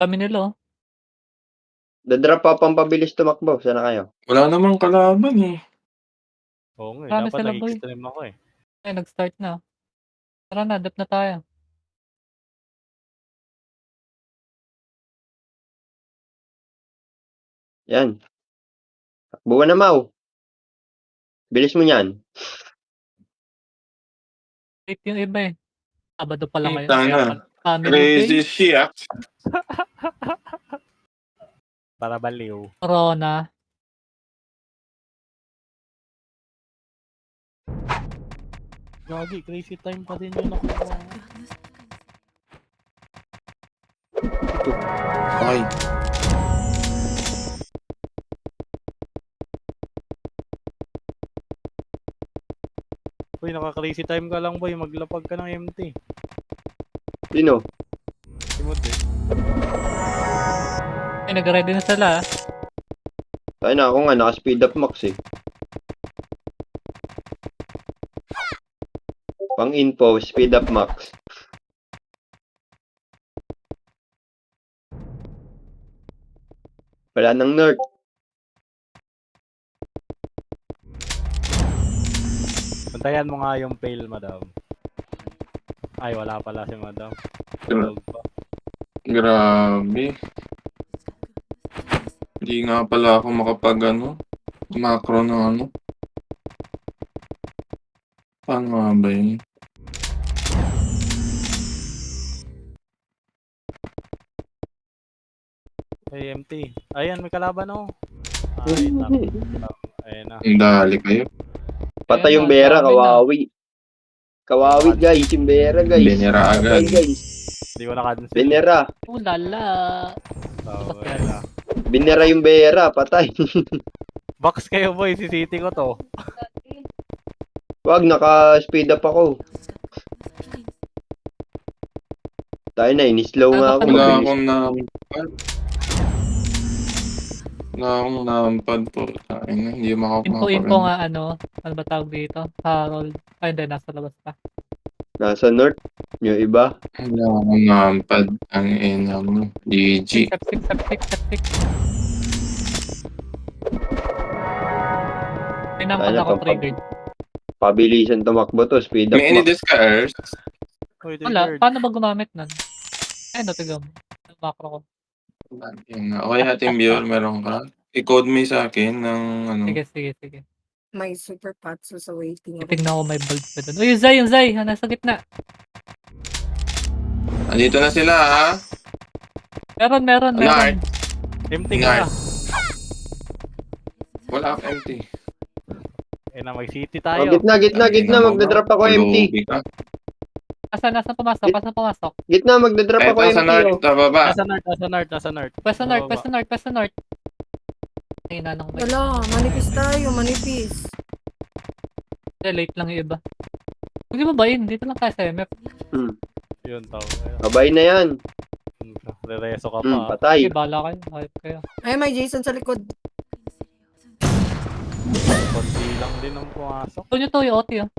Kami nila, oh. Da-drop pa pampabilis tumakbo. Sana kayo? Wala namang kalaban eh. Oo nga, Marami dapat sila, boy. nag-extreme ako eh. Ay, nag-start na. Tara na, adapt na tayo. Yan. Takbo na, Mau. Bilis mo niyan. Late yung iba eh. Sabado pa lang ngayon. Kita Kaya na. family Crazy day. shit. Para baliw. Corona. Gagi, crazy time pa din yung nakuha. Ay. Uy, naka-crazy time ka lang boy, maglapag ka ng MT. Sino? Simod eh. Ay, nag-ready na sila. Tayo na ako nga. Naka-speed up max eh. Pang info, speed up max. Wala nang nerd. Bantayan mo nga yung fail, madam. Ay, wala pala si madam. Tulog pa. Grabe. Hindi nga pala ako macro na ano. Paano nga ba yun? Hey, MT. Ayan, may kalaban oh. Ay, ayan na. Ang dali kayo. Patay yung Ayan na, Bera, dami na. kawawi. Kawawi guys, yung Bera guys. Benera agad. Patay guys. Hindi ko na-cancel. Benera. Ulala. So, ayan na. Benera yung Bera, patay. Box kayo boy, si City ko to. Wag, naka-speed up ako. Tayo na, in-slow nga ako. Wala Mabilis. akong nampad. Wala akong nampad po. Hindi Info nga ano ba tawag dito? Harold. Ay, hindi, nasa labas pa. Nasa north. Yung iba. Wala akong nampad. Ang ina mo. GG. Septic. May nampad Sana ako pang- triggered. Pabilisan tumakbo to, speed up May any max. discards? Uy, Wala, triggered. paano ba gumamit nun? Ay, no, tigam. Macro ko. Yun nga. Okay, ating viewer, meron ka. I-code me sa akin ng ano. Sige. May super patso sa waiting room. Titignan ko may bulb pa dun. Uy, yung Zay! Nasa gitna. Andito na sila ha. Meron. Alert. MT ka na. Wala akong empty. Eh na, may City Oh, tayo. gitna. Magdadrop ako empty. Lugi ka. Nasa pumasok? Gitna, magdadrop ako Eto sa empty. north, Oh. sa baba. Nasa north. Pwesto Bababa. north. Ay, nanong may. Wala, manipis tayo, manipis. Late lang yung iba. Huwag niyo babayin, dito lang tayo sa MF. Yun, tao. Babay na yan. Rereso ka pa. Patay. Okay, bahala kayo. Hype kayo. Ay, may Jason sa likod. Konti lang din ang pumasok. Ito nyo to, yung OT, oh.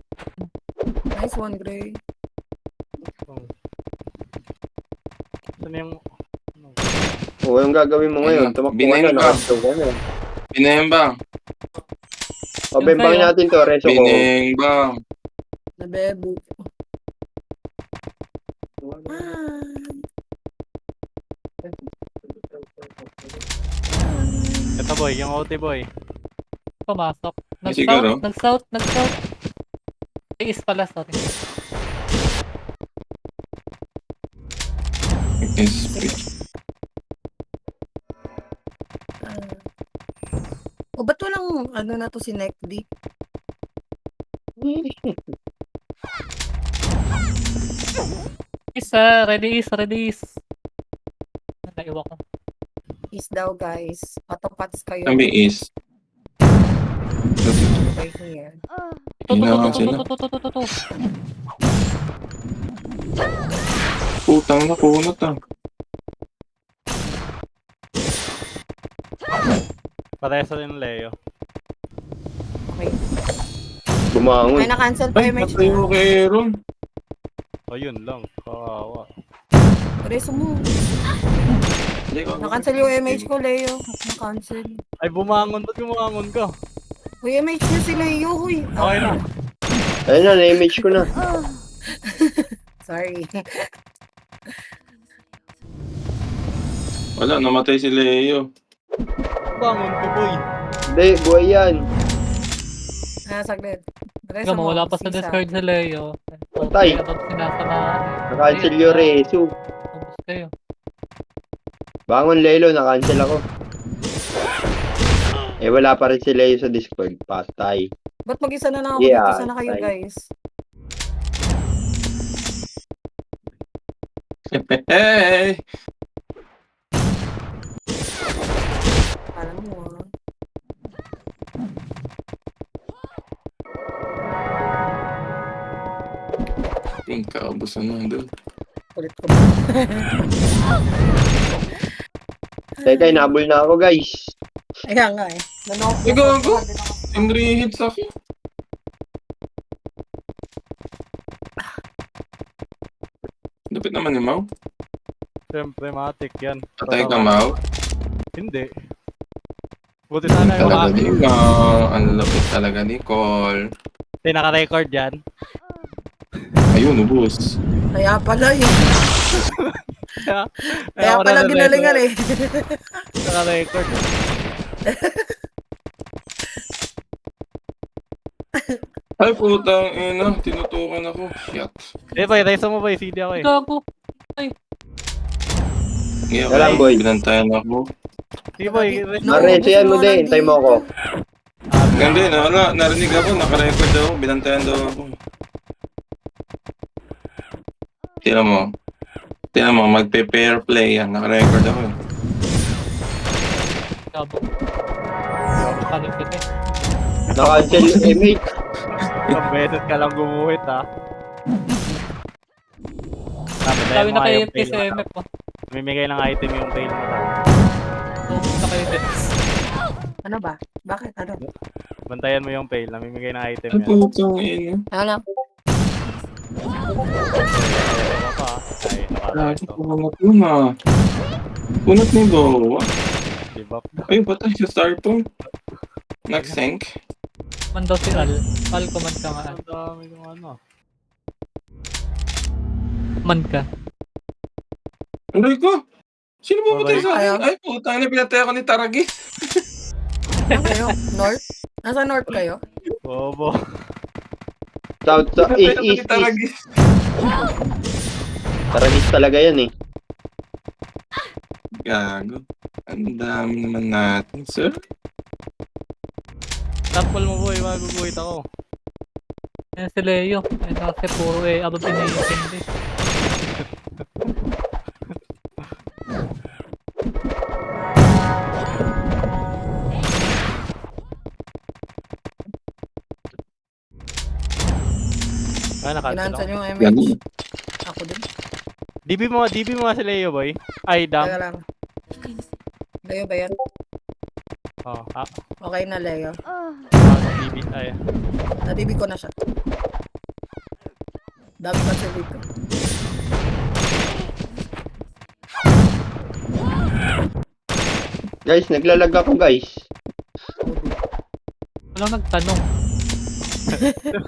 Nice one, Gray. Saan yung... O, yung gagawin mo ngayon. Ayun, Tumakbo ka binayin na, ba? nakaslow ka na. Binembang. O, bembangin natin to, reso ko. Binembang. Nabebu. Ah. Ito boy, yung OT boy. Pumasok. May siguro? Nag-south. Ay, east pala, sorry. O, ba't walang ano na to si Neck D? Isa, ready is. Naiwa ko. Is daw, guys. Patopats kayo. Sabi is. Right here. Ito. Putang na kunot ah. Pareso rin Leo. Okay. Bumangon. Ay, na-cancel pa Ay, image patay mo na. kay Aaron. O yun lang. Kawawa. Reso mo. ikaw. Na-cancel yung MH ko, Leo. Na-cancel. Ay, bumangon. Ba't bumangon ka? Uy, MH na si Leo, huy. Okay na. Ayun na, na-image ko na. Sorry. Wala, namatay si Leo. Bangon ka, boy. Hindi, buhay yan. Saglit. Ikaw, mawala pa sa Discord sa Leo. Patay. Abang sinasamahan. Na-cancel yung reso. Ubus kayo. Bangon Lelo, na-cancel ako. Eh, wala pa rin si Leo sa Discord. Patay. Ba't mag-isa na lang ako Yeah, dito? Sana kayo, tayo. guys. Hey! Alam mo, Kaubusan na doon. Kulit ko. Teka, inabol na ako, guys. Ayan nga eh. Eh, gago. Yung 3 hits ako. Lupit naman ni Mau. Siyempre, matik yan. Patay ka, Mau. Hindi. Buti sana yung Talaga mga... ni Mau. Ang lupit talaga ni Cole. Hindi, naka-record yan. Ayun, ubus. Kaya pala yun. Kaya ako pala na-record. ginalingan eh. Naka-record. Ay, putang ina. Tinutukan ako. Shit. Eh, boy, reso mo, boy. CD ako eh. Gago. Ngayon, Wala, boy. binantayan ako. Sige, boy. Reso mo. Mare, siyan mo din. Hintay mo ako. Ganda na, wala. Narinig ako. Naka-record daw. Binantayan daw ako. Tira mo. Magpe-pair play yan. Naka-record ako. Gago. Kalit kita eh. Na-cancel yung image. Isang beses ka lang gumuhit, ha. Sabi na kayo yung sa MF po. Mimigay ng item yung fail mo. Ubus na kayo din. Ano ba? Bakit? Ano? Bantayan mo yung fail. Namimigay ng item Ay, yan. putang ina. Ano lang? Ano pa? Ay, Lagi nakaresto. ko mga puna. Punot ni Bowa. Give up. Ay, patay sa starpong. Nag-sync. Man daw si Al. Al, command ka nga. Ang dami ng ano. Command ka. Aray ko! Sino ba patay sa Ayaw. akin? Ay, putang ina, pinatay ako ni Taragis. Ano kayo? North? Nasa North kayo? Bobo. South, Pinatay east, ako ni east, east. Taragis. Taragis talaga yan eh. Gago. Ang dami naman natin, sir. Sample mo, boy. Maguguhit ako. Yan si Leo. Ay, kasi puro eh. Abang pinahihintindi. Ah, nakancel Pinansan ako. yung Gago. MH. Ako din. DB mo nga si Leo, boy. Ay, Teka dam. lang. Leo ba yan? Oh, Okay na, Leo. DB. Ay, Natibig ko na siya. Dami pa siya dito. Guys, naglalag ako, guys. Walang nagtanong.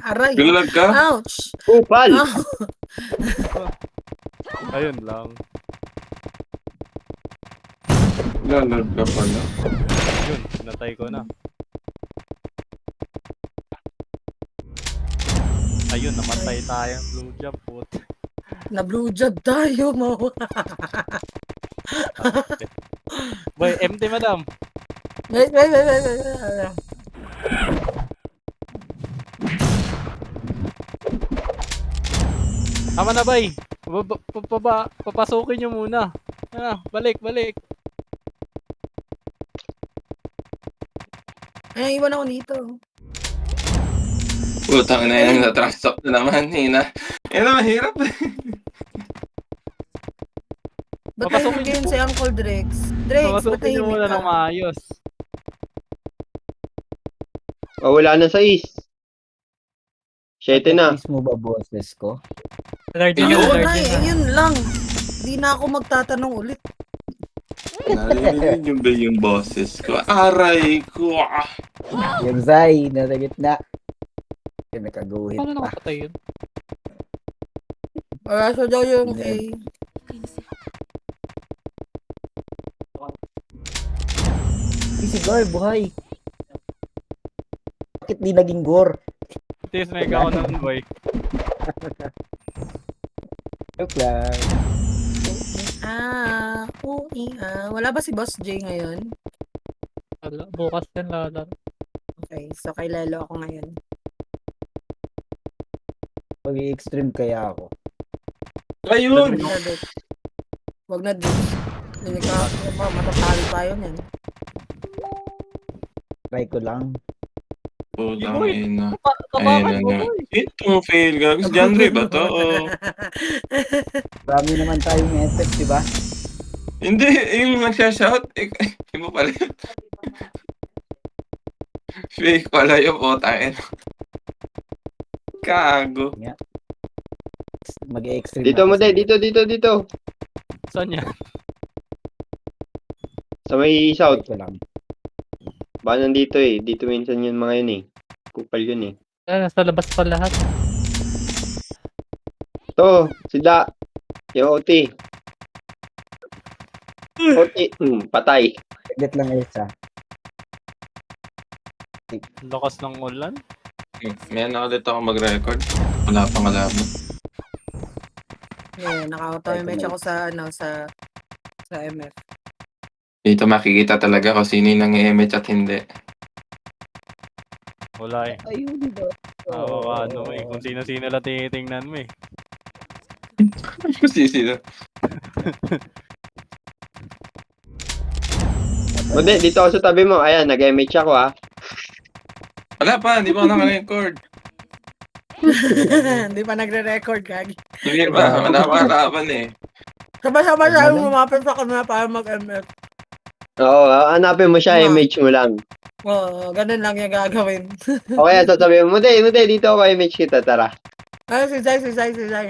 Aray! Bilalag ka? Ouch! Kupal! Ow! ayun lang. Bilalag ka pala. Yun, pinatay ko na. Ayun, namatay tayong blue jump, put. Na blue job tayo, mo. Boy, empty, madam. Wait. Tama na, bay. Papasukin nyo muna. Ah, balik. Ay, iwan ako dito. Putang na yan. Na-trust na naman. Hina. Yan naman, hirap eh. Ba't Papasukin tayo yun si Uncle Drex? Drex, ba't Papasukin nyo muna tahimik ng ka? maayos. Oh, wala na sa east. 7 na. Mismo ba boses ko? Guardian Ayun! na, Ayun, guardian na. ayun lang. Hindi na ako magtatanong ulit. Narinig yung ba yung boses ko? Aray ko! Yung Zay, nasa gitna. Yung nakaguhit Paano pa. nakapatay yun? Para siya daw yung A. Si Gar, buhay. Bakit di naging gore? Tis na ikaw ng boy. Joke lang. Wala ba si Boss J ngayon? Wala, bukas yan lalaro. Okay, so kay Lelo ako ngayon. Mag-i-extreme kaya ako. Ayun! Wag na din. Hindi ka, matatalo tayo niyan. Try ko lang. Putang ina. Kabakan Ayun mo, na. boy. Itong fail gags. Genre ba to? O, Marami naman tayong effect, di ba? hindi, yung nagsashout. Iba pala yun. Fake pala yung putang ina. Kago. Mag-i-extreme Dito ako mo, sa- dito. Saan yan? Sa may Try south. ko lang. Baka nandito eh. Dito minsan yun mga yun eh. Kupal yun eh. Nasa labas pa lahat. To, si Da. Yung OT. OT. Patay. Saglit lang isa. Lakas ng ulan? May na ulit ako mag-record. Wala pang kalaban. Yeah, naka-auto-match ako sa MF. Dito makikita talaga kung sino yung nang-i-image at hindi. Wala eh. Ayun ba? Ano eh. Kung sino-sino lang tinitingnan mo eh. Kung sino. Hindi, dito ako sa tabi mo. Ayan, nag-MH ako ha. Wala pa, hindi pa ako naka-record. Hindi pa nagre-record, Gagi. Hindi pa, wala pa kalaban eh. Sabay-sabay tayo lumapit sa kanila para mag-MF. Oo, hanapin mo siya, Tama. MH mo lang. Oo, ganun lang yung gagawin. O kaya sasabihin mo, hindi, dito ako MH kita, tara. Ay, si Zay.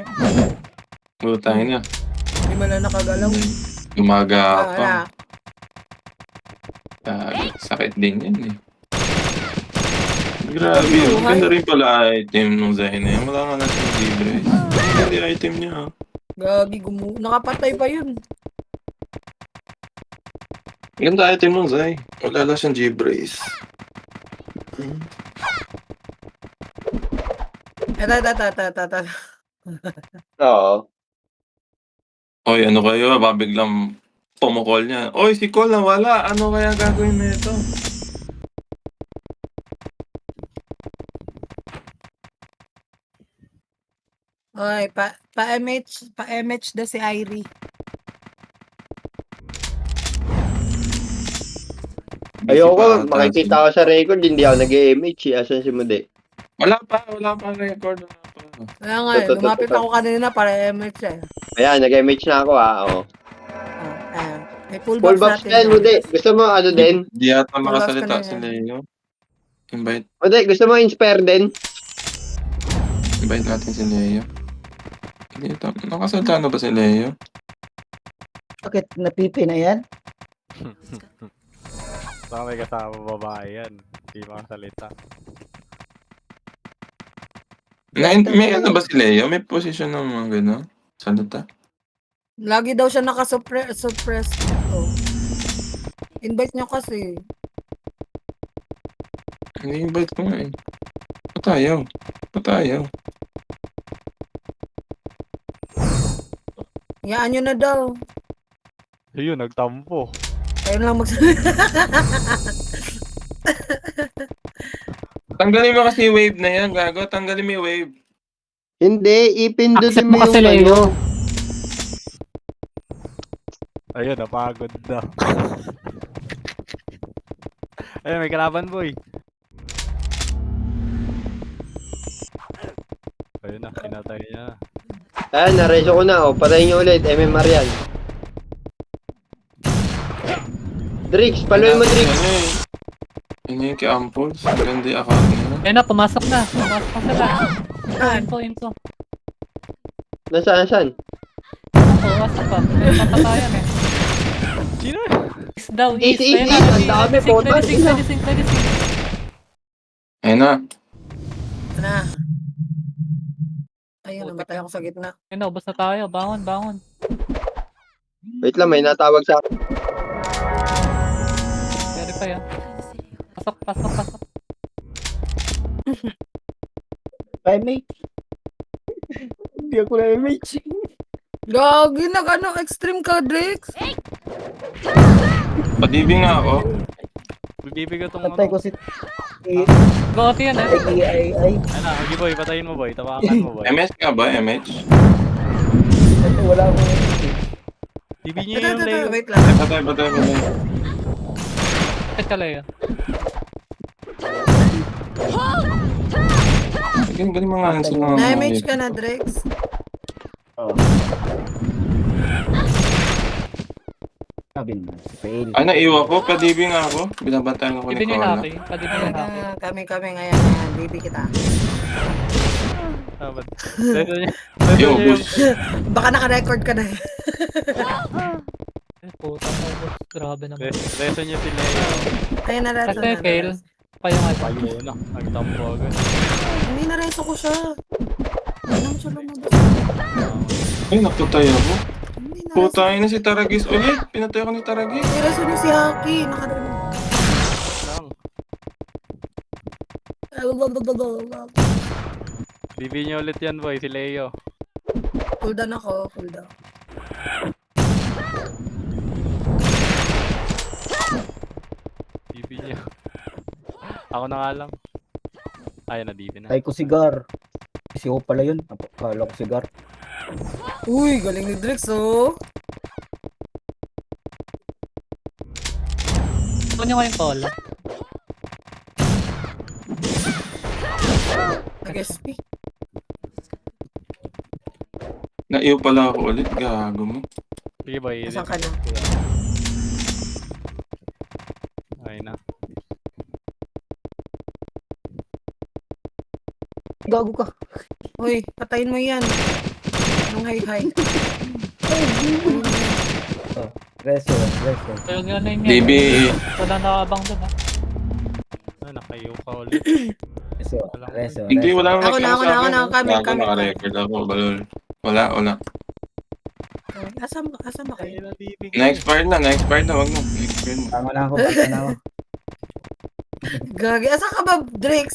Butang na. Hindi mo lang nakagalaw. Umaga pa. Wala. Sakit din yan eh. Grabe yun. Ganda rin pala item nung Zayn eh. Wala nga natin libre. Hindi item niya ah. Gagi, nakapatay pa yun. Ganda item nung Zay. Wala lang siyang G-Brace. Ito. Oo. Oy, ano kayo? Babiglang pumukol niya. Oy, si Cole nawala. Ano kaya gagawin na ito? Oy, pa-MH daw si Irie. Ayoko, makikita ko sa record, hindi ako nag-MH eh. Asan si Mude? Wala pa record. Wala pa. Kaya nga, lumapit ako kanina para MH eh. Ayan, nag-MH na ako ha. Oo. Ayan. May full Full box buffs natin. yan, Mude. Gusto mo ano din? Di yata Wala makasalita ka na si yan. Leo. Invite Gusto mo inspire din? natin si Leo. Dito, nakasalita na ba si Leo? Bakit napipi na yan? Baka may kasama babae yan. Hindi makasalita. May ano ba si Leo? May position ng mga gano'n? Salita? Lagi daw siya suppress. Oh. Invite niyo kasi. Ini-invite ko nga eh. Patayaw. Hayaan niyo na daw. Ayun, nagtampo. Kayo lang magsalita. Tanggalin mo kasi yung wave na yan, gago. Tanggalin mo yung wave. Hindi, ipindutin Accept mo mo kasi, yung Leo. Ayun, napagod na. Ayun, may kalaban boy. Ayun na, kinatay niya. Ayan, nareso ko na. O, patayin nyo ulit. MMR yan. Drix, paluin mo, Drix. Ano eh. Ano yung kay Amples? Ganda account niya. Ayun na, pumasok na sila. Info. Nasaan? Pumasok pa. May papatayan eh. Sino? daw, East, east. east, Ayun na, east. Ang ready, dami, ready sync, puta. ready sync, ready sync, ready sync. Ayun na. Ito na. Ayun, namatay ako sa gitna. Ayun na, ubos na tayo. Bangon, bangon. Wait lang, may natawag sa akin. Verify ah. Pasok, pasok, pasok. MH. Hindi ako na MH. Gagi, nag-ano, extreme ka, Drix. Padibing nga ako. Bibigay ko tong Patay ko ano. si... Goto yan eh. Ay. Ano, okay boy, patayin mo boy. Tapakan mo boy. MH nga ba? MH? Wala akong MH. Bibigyan niyo Ito, yung ito, ito, Leo. wait lang. Patay. Check ka Leo. Galing mga answer ng Na-MH ka na, Drix. Oh. Sabi na. Fail. Ay, naiwa ko. Padibing nga ako. Binabantayan ako ni Ibin yung Cola. happy. Pwede mo yung happy. Kami ngayon, ayan, baby kita. Dapat. Leso niya. Yo, Leso niya yung... boost. Baka naka-record ka na. Ay, puta ko. Grabe naman. Leso niya si Leo. Ayun na, reso Kasi na. fail. Pa yung ano. Ayun na. Nagtampo agad. Hindi na reso ko siya. Hindi naman siya lumabas. Ay, naputay ako. Hindi na reso. Putay na si Taragis ulit. Pinatay ako ni Taragis. Hindi reso niyo si Haki. Nakarinig. Lang. Bibigyan niyo ulit yan boy, si Leo. Cool down ako, cool down. Bibigyan niyo. Ako na nga lang. Ayun na, Divi na. Patay ko si Gar. Si Ho pala yun. Akala ko si Gar. Uy, galing ni Drix, oh. Ano nyo kayong call? Nag-SP. Naiyo pala ako ulit. Gago mo. Sige boy. Asan ka na? Ayun na. Gago ka. Uy, patayin mo yan. Nung hi-hi. Reso. So yung yun na yun DB. Wala nakabang dun ha. Ay, nakayo ka ulit. Reso. Hindi, wala Ako na, kami. Naka-record ako. Balol. Wala. Asan ba kayo? Ayun na, Divi. Na-expired na. Wag na. Na-expired na. Tama na ako. Gagi, asan ka ba, Drix?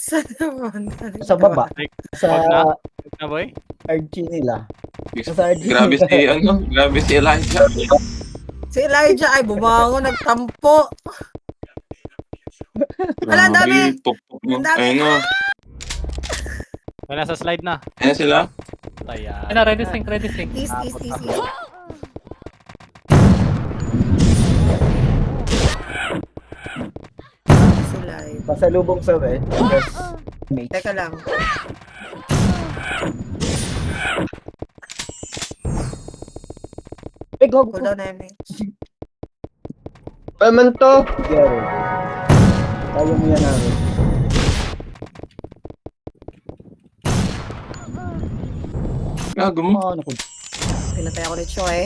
Sa baba. Sa Wag na. Wag na boy. RG nila. Sa RG Grabe nila. Grabe si Elijah. Si Elijah ay bumango, nagtampo. Wala, ang dami. Pok-pok mo. Ang dami. Ayun na. Wala sa slide na. Ayan sila. Ayan. Ano, ready sync. East. Sila ay. Pasalubong sa we. Yes. Mate. Teka lang. Gago Cool ka. down na yun. Man to. Gary. Kaya mo yan namin. Gago mo. Ano ko? Pinatay ako ni Choi.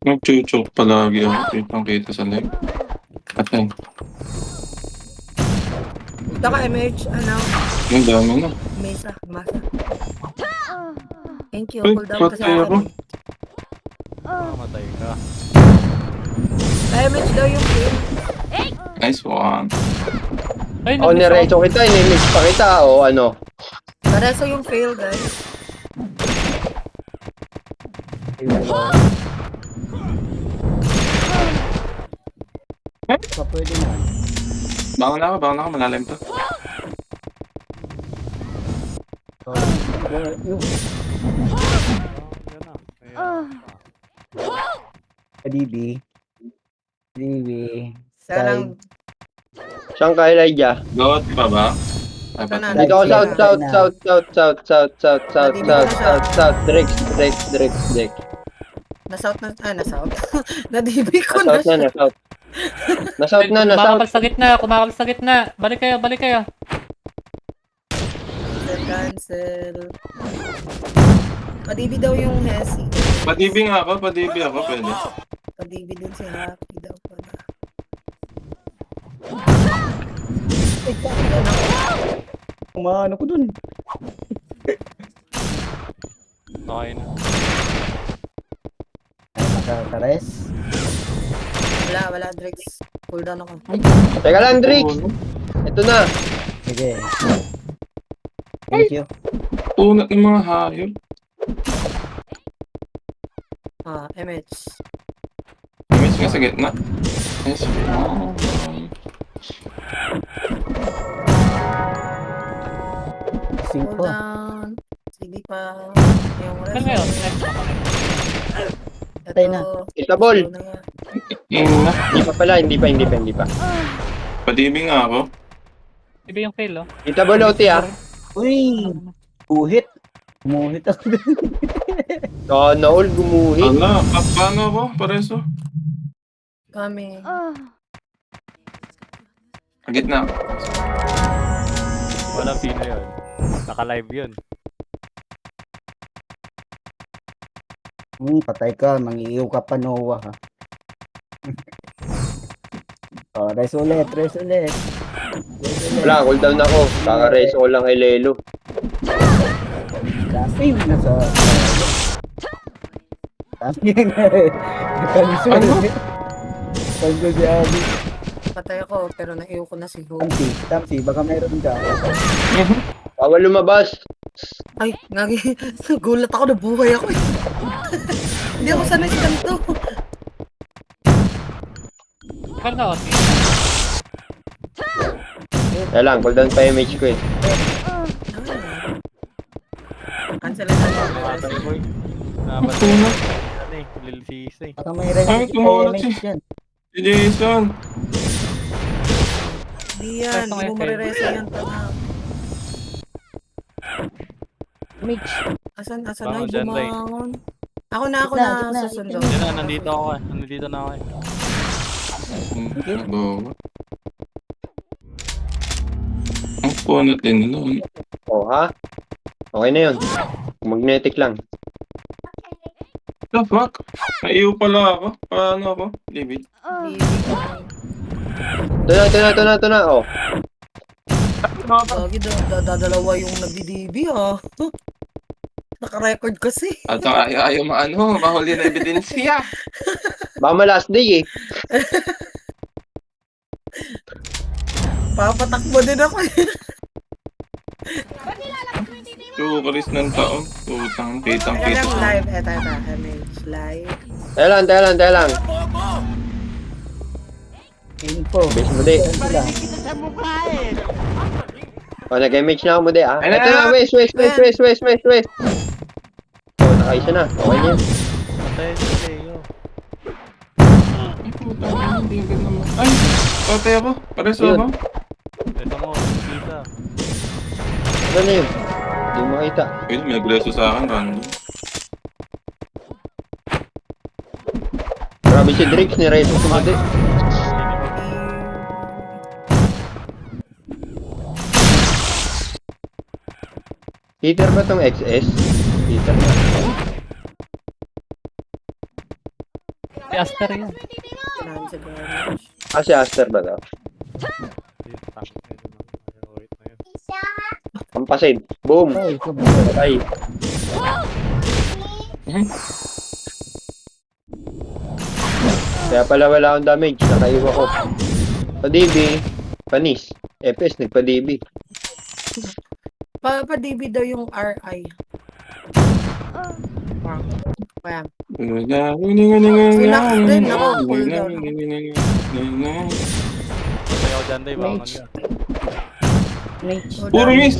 Nag-chuchok palagi ako. Kitang-kita sa live. Patay. Ito ka, MH, Yung dami na. Mesa. Thank you, Uy, cool down kasi patay ako. ako. Mamatay ka. MH daw yung kill. Nice one. Ay, Ako nirecho kita, inimix pa kita, o ano. Pareso yung fail, guys. Pa pwede na. Bangon na ako. Malalim to. Yung Yan na. Ayan. DB. Sanang, Saan ka, Elijah? Got pa ba? Ay, Ito na. patay. Dito ako south. Drex. na-south. Na-DB ko na siya. Na-south na. Kumakabal sa gitna. Balik kayo. Cancel. Padibi daw yung Hesi. Padibing ako, pwede. Padibi din si Happy daw pala. Kumano ko dun. Okay na. Ay, makakares. Wala, Drex. Cool down ako. Teka lang, Drix. Ito na. Sige. Thank you. Tunat ng mga hayop. MH. Image nga sa gitna. Yes. Cool Cinco. down. Sige pa. Yung Ano ngayon? rest. Next ako. Patay na. Itabol. Slow na yan. Ina. Hindi pa pala, hindi pa. Padibing nga ako. Iba yung fail, oh. Itabol, OT ah. Uy! Guhit. Gumuhit ako dun. Sana all gumuhi. Ala, paano ako? Pareso. Kami. Sa gitna. Wala sino yun. Naka-live yun. Patay ka. Mangiiw ka pa, Noah, ha? Res ulit. Wala, cooldown ako. Kaka-raise ko lang kay Lelo. Kasi na sa... Kasi nga eh. Cancel. Cancel si Abby. Patay ako, pero naiw ko na si Ho. Tamsi, baka meron ka. Bawal lumabas. Ay, gulat ako, nabuhay ako eh. Hindi ako sanay sa ganito. Bakal na, OT. Kaya lang, cooldown pa yung image ko eh. Cancel na Battle natin. boy. Nabatulog. Ano eh, Lil Sis eh. Baka may res Ay, tumulat MH si- dyan. Si Jason. Hindi yan, hindi mo mariresa yan. Tanga. Mitch. Asan na Bangon yung dyan, Ray. bumangon? Ako na Gitna. susundo. Yan na, nandito ako eh. Nandito na ako eh. Nagawa. Ang punot din nun. Oh, ha? Okay na yun. Magnetic lang. The fuck? Naiyo pala ako. Paano ako? Libid. Ito na. Oh. Gagi, dadalawa yung nagdidibi ah. Naka-record kasi. At ayaw mahuli na ebidensya. Baka ma-last day eh. Papatakbo din ako eh. Tukaris ng taon. Putang, kitang Teka kita. lang, live. Eto, MH, live. Taya lang. Info. Base mo di. Saan sila? Oh, nag-image na ako mo di ah. Ay, Ito na, west. Oh, nakaisa na. Okay na yun. Patay si Leo. Ay, putang, hindi agad naman. Ay, patay ako. Pareso Yun. ako. Ito mo, kita. Ano na yun? Hindi mo makita. Wait, may agreso sa akin. Random. Grabe si Drix, ni-raise ko mo di. Heater ba tong XS? Heater na. Si Aster yan. Cancel ko MH. Ah, si Aster ba to? Wait na yun. Pampasid. Boom. Ay, ito ba? Patay. Kaya pala wala akong damage. Nakaiwa ko. Pa-DB. Panis. FS, nagpa-DB. Pa-DB daw yung RI. Kaya, Relax din, ako, cool down. Patay ako dyan, Day. Bangon Mitch. ka. Mitch. Puro miss.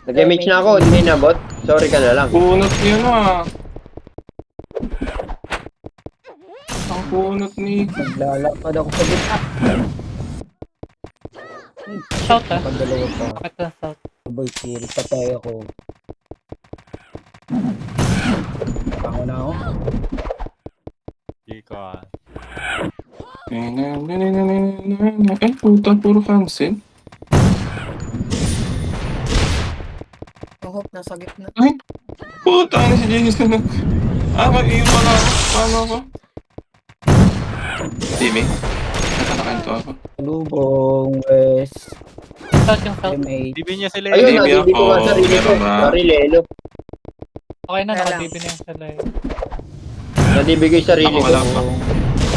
Nag-image na ako. Hindi nabot. Sorry ka na lang. Punot niya na. Ang punot ni... Naglalakad ako sa gitna. Shout, ah. Pagdalawa pa. Bakit ka shout? Boy, kill. Patay ako. Pango na ako. Hindi ko ah. Ay, puta, puro cancel. ako Hope nasa gitna. Puta na si Jason. Mag-iyo pala ako. Paano ako? Timmy? Nakakanto ako. Lubong, West, South yung south. MH. DB niya si Ayun, Leo. Baby nadibig ko ako, nga sarili ko. meron ba? Sorry, Lelo. Okay na, Kaya lang. nakadibi na yung sala eh. Nadibig yung sarili Ako ko. wala pa.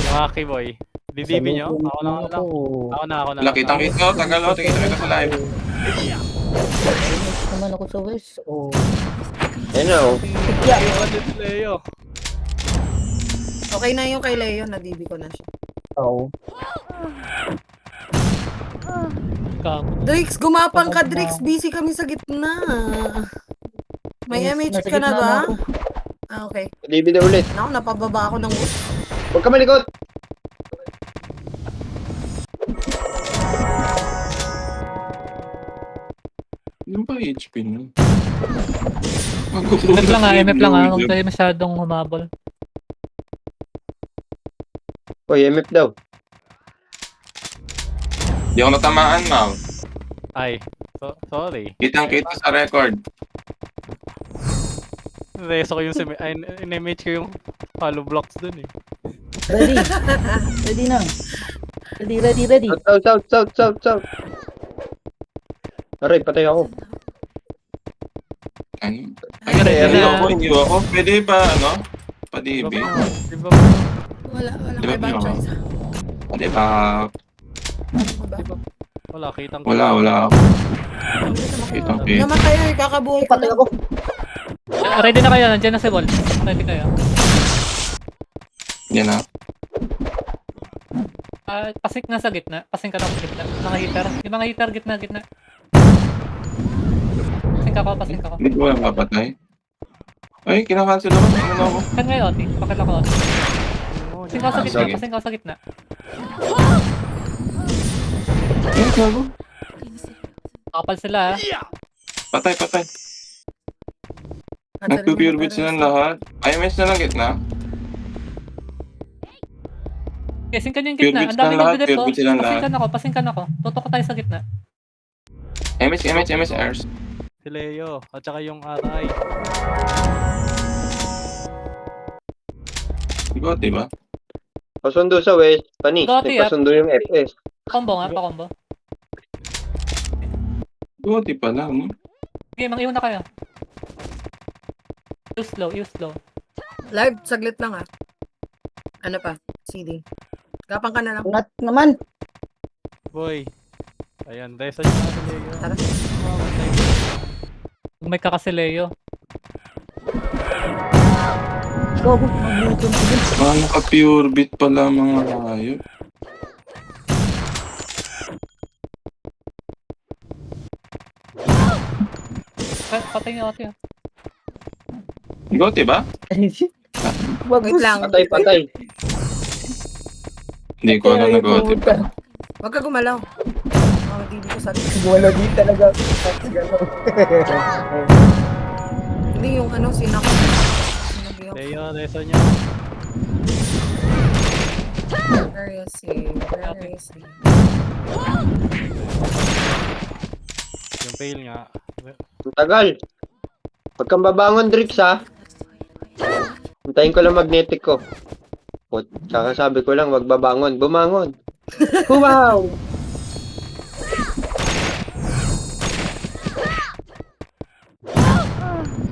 Yung Aki boy. DB nyo? Ako na lang. Ako na. Wala, kitang-kita ko. Tagal ako. Kita sa live. MH naman ako sa West. Oh. Ayun na, oh. Iwan din si Leo. Okay na yung kay Leo, nadibi ko na siya. Oo. Gago. Drix, gumapang ka, Drix. Busy kami sa gitna. May Yes, MH nasa ka na gitna ba? na ako. Okay. Nadibig na ulit. Naku, napababa ako ng wood. Huwag ka malikot. Yung ba HP nun? MF lang MF lang huwag kayo masyadong humabol. Oy, MF daw. Di ako natamaan, Mau. Ay. Sorry. Kitang-kita sa record. Reso ko yung in-MH ko yung hollow blocks dun eh. Ready. Ready na. Ready. South. Aray, patay ako. Ano? Ay, Ay, ready hindi na. ako. Pwede ba, ano? Pa-DB? Di ba? Wala Diba, may bad diba? choice. Pwede ba? Wala, kitang Wala ako. Kitang-kita. Namatay ay kakabuhay ko Patay lang. ako. Ready na kayo, nandiyan na si Wall. Ready kayo. Yan na. Pasik na sa gitna. Pasing ka lang sa gitna. Mga hitter. Yung mga hitter, gitna. Pasing ka ko. Hindi ko lang mapatay. Ay, kinakancel ako. Ano ako? Kan ngayon, Oti. Pakit ako, Oti. Pasing ka sa gitna. Sige. Pasing ka sa gitna. Ay, gago. Nakapal sila, ha. Patay. Nagpupure bit silang lahat. IMS na lang gitna. Kasing ka yung Pure gitna. bits Ang dami lang lahat, nagdedep pure ko. bits silang lahat. Pasing ka na ako. Tutok tayo sa gitna. MS airs. Si Leo. At saka yung Aray. Ikaw, diba? Pasundo sa West, panis. Dati, Nagpasundo yung FS. Combo nga, pa-combo. Ikaw, di pala, no? Okay, mang-iwan na kayo. Use slow. Live, saglit lang ah. Ano pa? CD. Gapang ka na lang. Unat naman. Boy. Ayan, reso nyo na si Leo. Tara. Kung may kakasileo. Gogo. Magluto na din. Mga naka-pure bit pala mga hayop. Patay nga ate, ha. Ikaw, diba? Wag Wait lang. Patay. Hindi ko alam nag-OT pa. Huwag ka gumalaw. Hindi ko sabi. Wala din talaga. Hindi yung ano, sinak. Leo, reso nyo. Where is he? Yung fail nga. Ang tagal. Huwag kang babangon, Drix, ha? Hintayin ko lang magnetic ko. Tsaka sabi ko lang, wag babangon. Bumangon. Wow!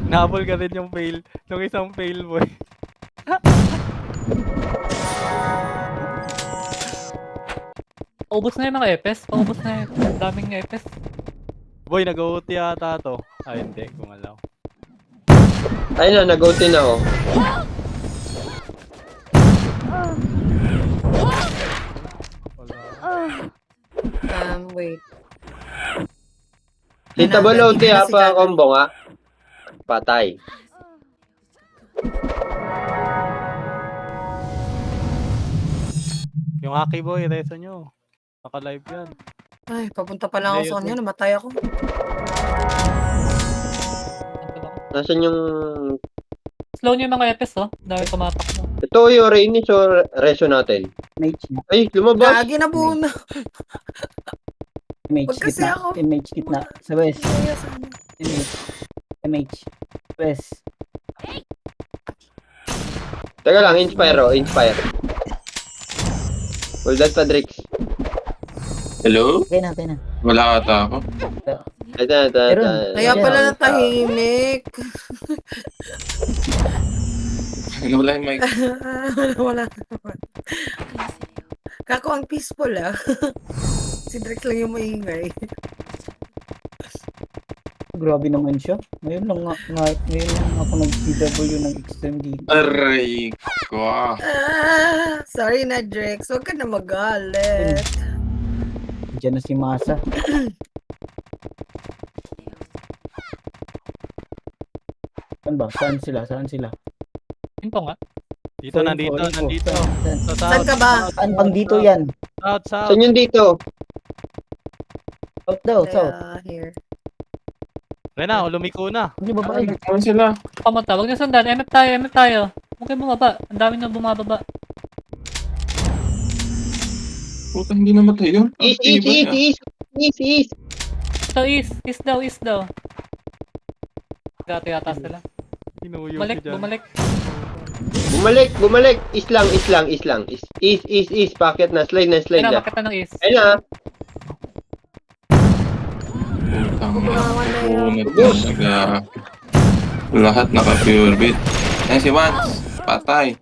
Nahabol ka rin yung fail. Yung isang fail, boy. Paubos na yung mga epes. Paubos na yung daming epes. Boy, nag-OT yata to. Ay, hindi. Gumalaw. Ayun na, nag-OT na ako. Wala. Wait. Tita Baloti, ha? Pa combo, nga. Patay. Yung Aki boy, reso nyo. Naka-live yan. Ay, papunta pa lang ako sa kanya. Namatay ako. Nasaan yung... Slow nyo yung mga epes, oh. Dahil tumatak mo. Ito yung Rainis o Reso natin. Mage na. Ay, lumabas. Gagi na buo na. Mage Wag kasi gitna. ako. Mage gitna. Sa West. Kaya sana. Mage. MH. West. Teka lang, inspire oh, inspire. Hold that pa, Drix. Hello? Okay na, okay na. Wala ata ako. Ito. Meron. Kaya Yan. pala natahimik. Ano wala yung mic? Wala. Kako ang peaceful ah. Si Drex lang yung maingay. Grabe naman siya. Ngayon lang ako nag-CW ng XMD. Aray ko. Sorry na Drex, huwag ka na magalit. Diyan na si Masa. Saan ba? Saan sila? Yun po nga. Dito, nandito. Saan? Sa Saan south. ka ba? Saan bang dito yan? South. Saan yun dito? South daw, south. Here. Rena, lumiko na. Hindi ba ba? Ano sila? Pamunta. Huwag niyo sundan. MF tayo. Huwag kayo bumaba. Ang dami na bumababa. Puta, hindi namatay yun. Ang tibay, ah. East. Ito, east daw. Gato yata sila. Hinuyo Bumalik. Bumalik. East lang. East. Packet na. Slide na. Ayun na, bakit na ng east? Ayun na. Putang na. Talaga. Lahat naka-pure beat. Ayan si Vance. Patay.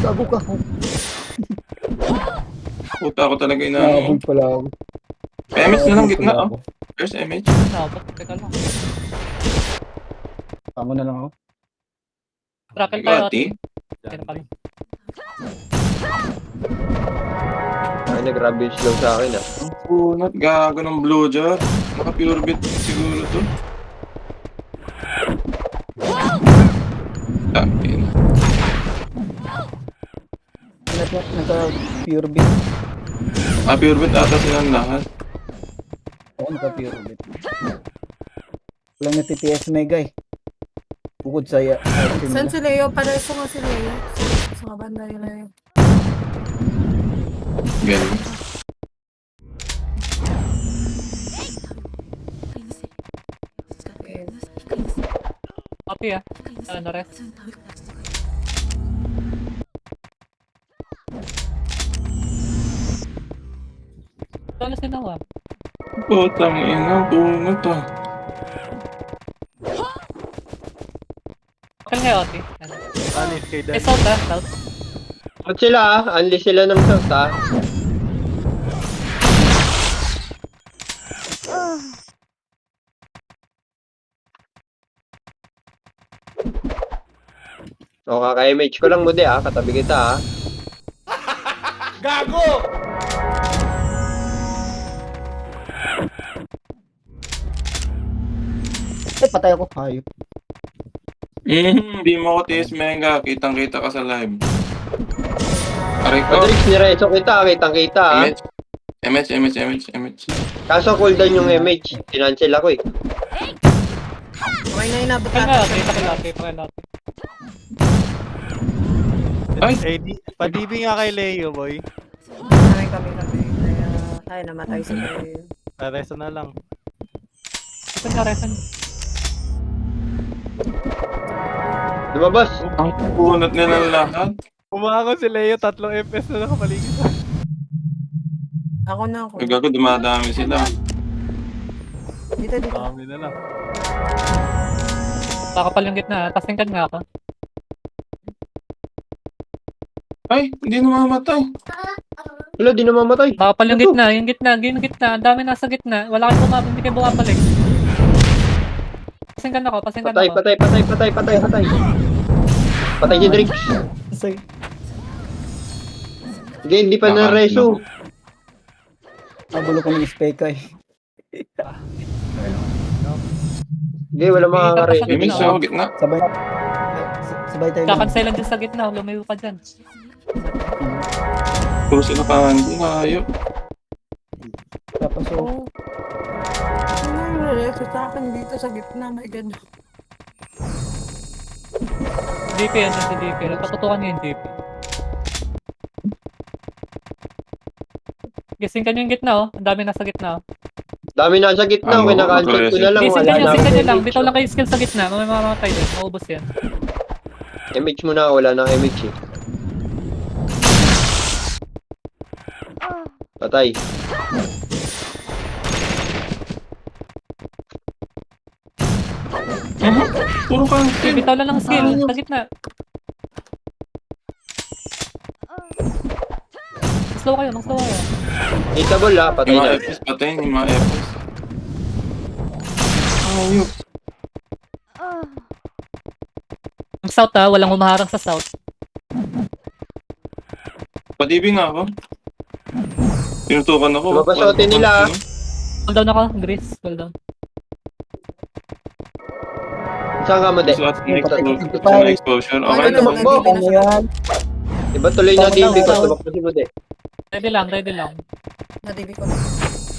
Gago ka. Puta ako talaga Nakabog pala ako. MH na lang gitna, Nakabog oh. pala ako. Where's MH? Nakabot. Teka lang. Tama na lang ako. Trackle tayo. Gati? Ayun pala. Ay, nag-ravage daw sa akin ah. Ang punat, gago ng blue jar. Naka-pure beat siguro to. Takin. Naka-pure beat. Pure beat ata silang lahat. Oo, naka-pure beat. Walang na-TTS mega eh. Bukod sa Saan si Leo? Pareso nga si Leo. Sa mga banda yung Leo. Galing. Okay. Copy ah. Ano rest? Saan na sinawa? Putang ina, punat ah. Okay nga, Oti. Ano? Anis kay Dan. South ah. South. At sila ah. Unli sila ng south ah. O, kaka-MH ko lang mo ah. Katabi kita ah. patay ako. Hayop. Hindi mo ako TS Mega. Kitang-kita ka sa live. Aray ko. Madrix, nireso kita. Kitang-kita ah. MH. Kaso cooldown yung MH. Tinansel ako eh. Okay na inabot Okay nga, natin. Oti. Pakilati. Ay! Pa-DB nga kay Leo, boy. Kami. Kaya tayo namatay si Leo. Pareso na lang. Ito nga, resan. Lumabas. Ang punat nila lahat. Umangon si Leo, 3 FPS na nakapaligid. Ako na ako. Gago, dumadami sila. Dito. Dami na lang. Nakapal yung gitna. Tasingkan nga ako. Ay, hindi namamatay. Wala, di namamatay. Nakapal yung Ito. gitna. Yung gitna. Ang dami nasa gitna. Wala kayo hindi kayo bumabalik. Pasingkan ako. Patay. Patay si Drix. Say, Hindi pa na-reso. nabulo ko ng speka eh. Hindi, wala makaka-reso. MH ako, gitna. Sabay tayo. Kakanselan dyan sa gitna. Lumayo ka dyan. Puro sila kandi, ayaw. Tapos so, Ano yung reso sa akin dito sa gitna? My God. DP yan sa DP. Nagpatutukan niya yung DP. Gising ka nyo yung gitna oh. Ang dami nasa gitna oh. Dami na sa gitna, Ano, kinakancel ko na lang. Gising Wala ka nyo, na gising ka nyo lang. akong Bitaw lang kayo skill sa gitna. May mamamatay din. Maubos yan. image mo na, wala na image eh. Patay. Puro cancel. Bitaw lang ng skill sa gitna. Slow kayo, mag-slow kayo. Hitable ha, patay Yung mga na. FS patay, yung mga FS. Ayop. Ang south ha, walang umaharang sa south. Padibi nga ako. Tinutukan ako. Mapasotin nila, ah. Hold down ako, Gris. Hold down. Saan ka mo, de? Sa exposure. Ano Okay na, na ba? tumakbo. nandito na Ano siya. yan? Diba tuloy na Down, DB ko, down. tumakbo si mo, de. Ready lang, ready lang. Na-DB ko na.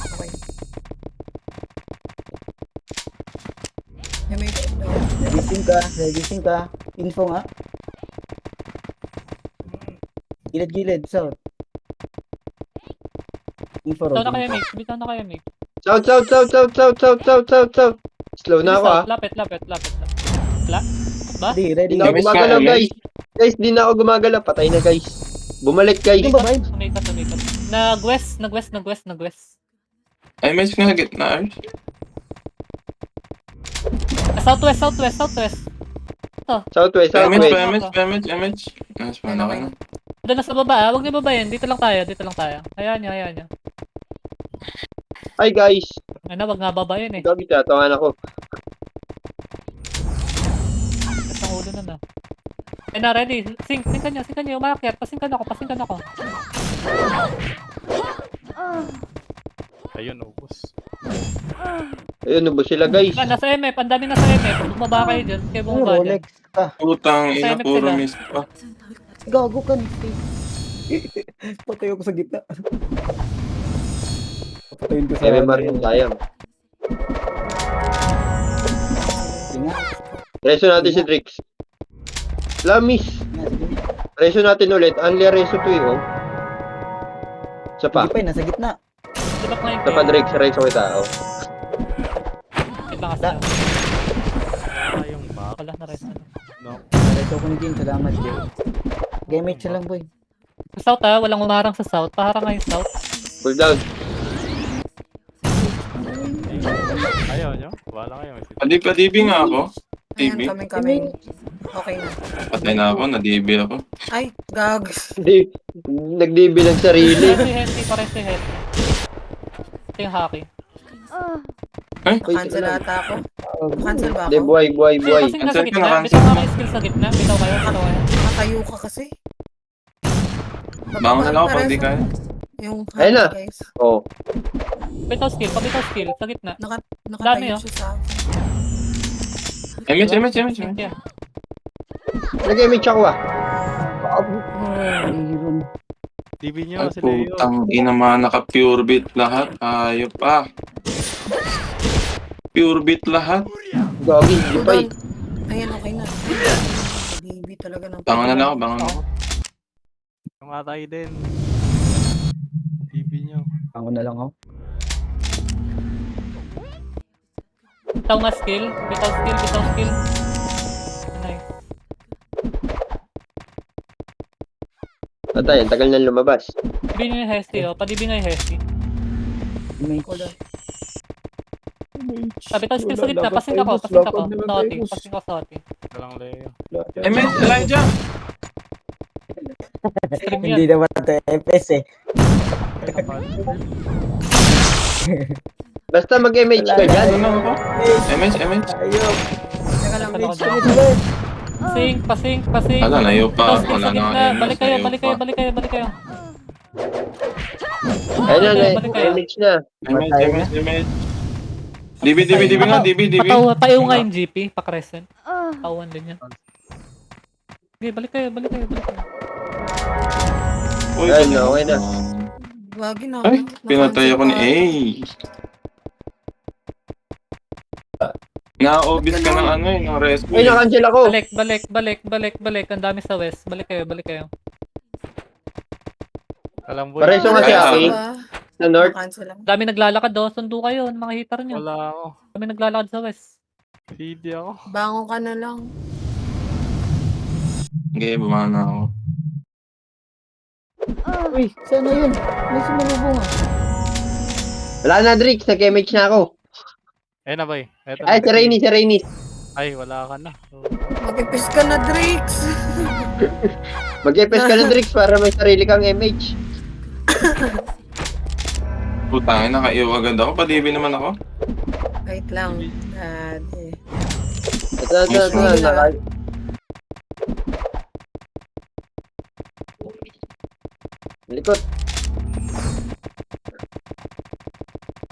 Okay. May daw. Regising ka. Info nga. Gilid, south. Info, Bitaw na kayo, Robin. Mix. Bitaw na kayo, Mix. South. Slow na ako, ha. Lapit. Ba? Ready, Di ready. na ako Miss ka, gumagalaw, miss. guys. Guys, di na ako gumagalaw. Patay na, guys. Bumalik, guys. Ano ba, vibe? Sumikat. Nag-west. Ay, may nga gitna. Ars. Southwest. Southwest. Image. Nice pa na kayo. Doon na sa baba ah. Huwag niyo babayin. Dito lang tayo. Hayaan niyo. Hi, guys. Ayun na, wag nga babayin eh. Gabi, tatangan ako. Tapos ang ulo na na. Ayun na, ready. Sing ka niya. Umakyat. Pasing ka na ako. Ayun, ubos. Ayun, nubos sila, guys. Wala, nasa MF. Ang dami nasa MF. Bumaba kayo dyan. Kaya Ano, bumaba dyan. Rolex ka. Putang ina, Masaya puro sila. miss pa. Gago ka. Patay ako sa gitna. Patayin ko sa Kaya may marking sayang. Sige nga. Reso natin si Drix. Lamis. Sige. Reso natin ulit. Only reso to oh. Isa pa. Sige pa, nasa gitna. Diba pa yung Isa pa, Drix. Reso kita, oh. Wait lang kasi. Wala yung back. Wala na rin. No. Diretso ko ni Jim. Salamat, Jay. Game siya lang, boy. Sa south ah. Walang umarang sa south. Paharang nga yung south. Pull down. Ayaw nyo? Wala kayo. Padibi nga ako. Ayan, DB. coming. Okay na. Patay na ako, na-DB ako. Ay, gag. Hindi. Nag-DB lang sarili. Pares si Hesi. Ito yung haki. Cancel ata ako. Cancel ba Hindi, ako? buhay. Pasing ka sa Cancel ka gitna. na, Bitaw nga kayo skill sa gitna. Bitaw kayo. Nakatayo ka kasi. Bangon na lang ako pag di kaya. Yung Ayun na. guys. Oh. Bitaw skill. Sa gitna. Dami, Nakatayo oh. siya sa akin. Image. Yeah. Nag-image ako, ah. Aaron. DB nyo, Ay, si Leo. putang ina mga naka-pure beat lahat. Ayop ah. Pure beat lahat. Gagi, hindi pa, eh. Ayan, okay na. Baby talaga ng... Bangon na lang ako. Yung atay din. DB nyo. Ako na lang, oh. Bitaw nga skill. Bitaw skill. Nice. Patay, ang tagal nang lumabas. Dibi nyo yung Hesi oh. Padibi nga yung Hesi. Image. Bitaw skill sa gitna. Pasing ako. Soti. Ito lang Leo. Image, Elijah. Stream Hindi yan. naman ito FPS eh. Basta mag-image ka dyan. Ano ako? Image. Ayok. Teka lang, Ano bitch. Pasing. Wala na, ayaw pa. Bitaw skill Wala sa na. gitna. Balik kayo. Ayun na, Balik kayo. image na. Image. DB nga, DB. Pataw nga yung GP. Pa-crescent. Tawan din yan. Okay, balik kayo. Uy, Ayun na, okay na. Wagi na. Ay, pinatay ako ni A. Na-obvious ka ng ano ng rescue. Ay, na-cancel ako. Balik. Ang dami sa west. Balik kayo. Alam mo Pareso nga si Ay, Aki. Sa north. Cancel lang. Dami naglalakad do. Sundo kayo, mga hitter nyo. Wala ako. Dami naglalakad sa west. CD ako. Bangon ka na lang. Okay, bumana na ako. Uy, sana yun? May sumalubong ah. Wala na, Drix. Nag-MH na ako. Ayun na boy. Eto Ay, na. si Rainis, si Rainis. Ay, wala ka na. Mag-ipis ka na, Drix. Mag-EPS ka na, Drix, para may sarili kang MH. Putangin, nakaiwa agad ako. Padibi naman ako. Wait lang. Dati. Ito. Likot.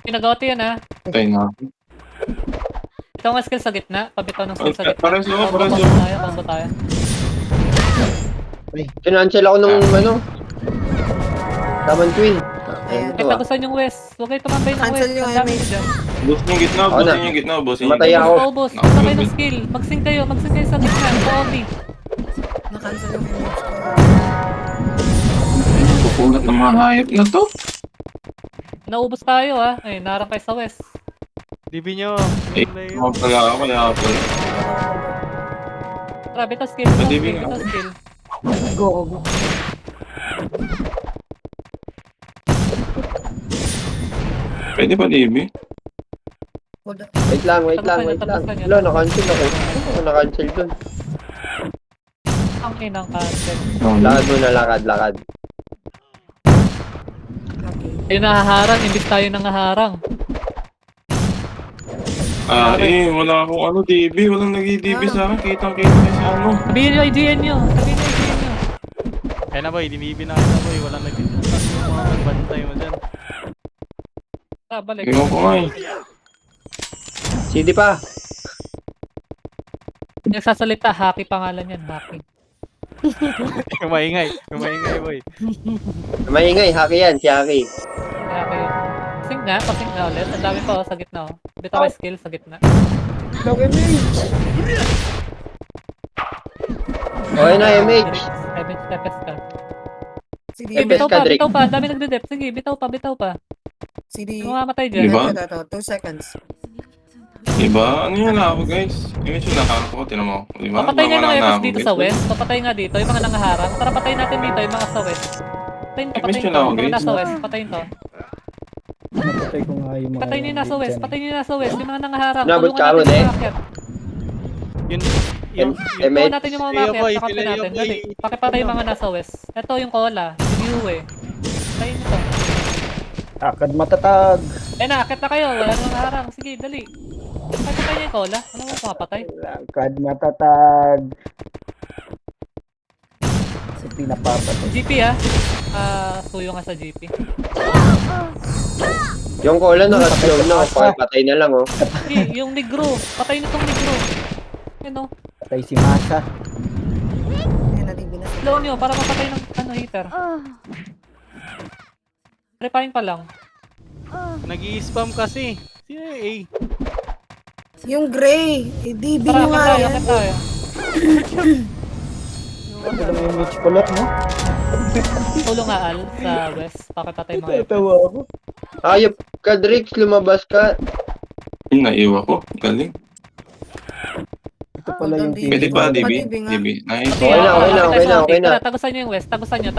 Pinagawa yan ha. Tayo na. Ito ang skill sa gitna. Pabitaw ng skill sa gitna. Pares ako, pares Combo ako. tayo, combo tayo. Kinancel ako nung ano. Taman Queen. Ayan. Ayun Eh, to ah. tagusan yung west. Huwag kayo tumambay ng Cancel west. yung Ang dami MH. dyan. Boost yung gitna, Ako boost na. yung gitna, boost yung Matay gitna. ako. Ubus. Basta kayo ng skill. Mag-sync kayo sa gitna. Sa OB. Na-cancel yung image ko. Pupulat ng mga hayop na to. Naubos tayo ha. Ay, narang kayo sa west. DB nyo. Eh, mga pala ako, kaya ako pala. Tara, bitaw skill. Bitaw Pwede skill. ba? Bitaw skill. Go, go, go. Pwede pa, DB? Hold up. Wait lang. Tagusan niya. Wala, na-cancel ako. Ano, na-cancel dun. Ang inang cancel. Lakad muna, lakad. Okay. Ayun nahaharang. Imbis tayo nangaharang. Wala akong ano, DB. Walang nag-DB sa akin. Kitang-kita kayo sa ano. Sabihin nyo IGN nyo. Sabihin nyo IGN nyo. Ayun na boy. DB na kayo na boy. Walang nag-discuss yung mga nagbantay mo dyan. Tara, balik. Tingnan ko nga eh. CD pa. Yung sasalita, Haki pangalan yan. Haki. Maingay boy. Maingay, Haki yan, si Haki. Haki. Pasing na ulit. Ang dami pa sa gitna oh. Bitaw kayo skill sa gitna. Nag-MH! Okay na, MH. MH tepes ka. CD. Eh, Bitaw ka, pa, Drake. bitaw pa. Ang dami nagde-dep. Sige, bitaw pa. CD. Mamamatay dyan. Diba? Ito. 2 seconds. Diba? Ano yung ako, guys? Image yung nakaka ko, tinan mo. Diba? Papatay nga Bawala ng na FS ako, dito guys. sa west. Papatay nga dito. Yung mga nangaharang. Tara, patayin natin dito. Yung mga sa west. Patayin to. Miss Patayin yun to. ako, Yung mga guys. nasa west. Patayin to. Napatay ko nga yung mga... Patayin nyo yung nasa west. dyan. Patayin nyo yung nasa west. Yung mga nangaharang. Nabot Tulungan ka mo, natin yung eh. mga akyat. Yun. Tulungan natin yung mga Iyo, umakyat. boy. Kakampi Iyo, natin. boy. Dali. Pakipatay yung mga nasa west. Ito yung cola. Si Yue. Patayin nyo to. Akad matatag. Eh na, akit na kayo. Wala nang nangaharang. Sige, dali. Pakipatay nyo yung cola. Ano mo pumapatay? Akad matatag. Sa pinapapatay. GP suyo nga sa GP. Yung cola naka-slow na, pakipatay na lang oh. Sige, yung negro. Patay nyo tong negro. Yan o. Patay si Masa. Ayan, na-DB na sila. Slow nyo para mapatay ng hitter. Repain pa lang. Nag-i-spam kasi. Sino yung A? Yung gray. DB Tara, nyo nga akit tayo, yan. akit tayo. Walang MH pala, no? Tulong nga Al sa west. Pakipatay mga Tatawa ako. Ayop ka, Drix, lumabas ka. Yung naiwa ko. Galing. Ito pala yung Pwede Pwede pa, DB? Pwede nga. DB. Nice. Okay na, okay na. Tara, tagusan nyo yung west. Tagusan nyo.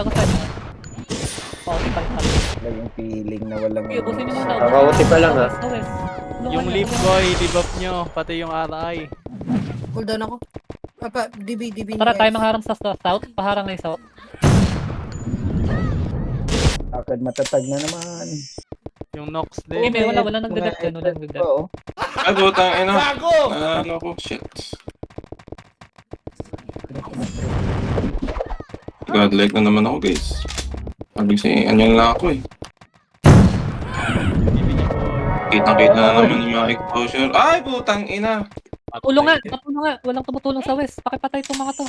Oh, pala. Wala yung feeling na walang Okay, ubusin nyo muna. Kakauti pa lang, ha? Sa west. Tulungan Yung nyo, leaf tulungan boy, debuff nyo. Pati yung RI. Hold on ako. Papa, DB nyo. nyo. Tara, tayo guys. mangharang sa south. Paharang na yung south. akad matatag na naman. Yung Nox Okay, din. wala nagde-dep dyan. Wala nagde-dep. Oo. Ay, butang ina. Ano ko, shit. Godlike na naman ako, guys. Sabi kasi, anyan lang ako eh. DB nyo boy. Kitang-kita na naman yung mga exposure. Ay, butang ina. Tulong nga. Walang tumutulong sa west. Pakipatay itong mga to.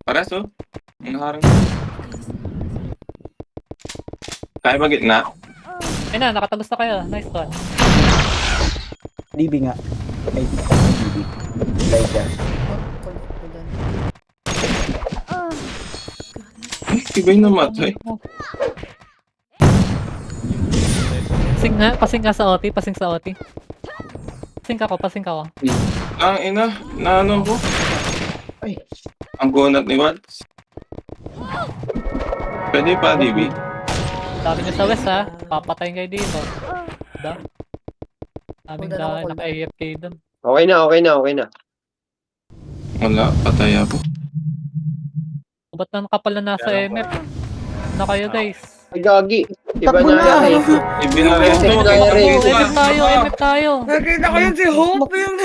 Pares, oh. Ang naharang. Kaya ba gitna? Ayun na, nakatagos na kayo. Nice one. DB nga. Ay, DB. Elijah. Hold on. Ay, iba yung namatay. Pasing nga sa OT, pasing sa OT. Pasing ka ko. Ang ina, naano ko. Ay. Ang gunat ni Waltz. Pwede pa, DB. Dami nyo sa west ha, papatayin kayo dito. Da. Daming Punta na ako, daan, naka-AFK dun. Okay na. Wala, patay ako. Ba't na nakapal na nasa Kaya lang MF? Na kayo guys. Ay, gagi. Iba Takbo na na. yan eh. Ibinareto Ay, mo. ay, MF tayo. Nakita ko yun si Hope yung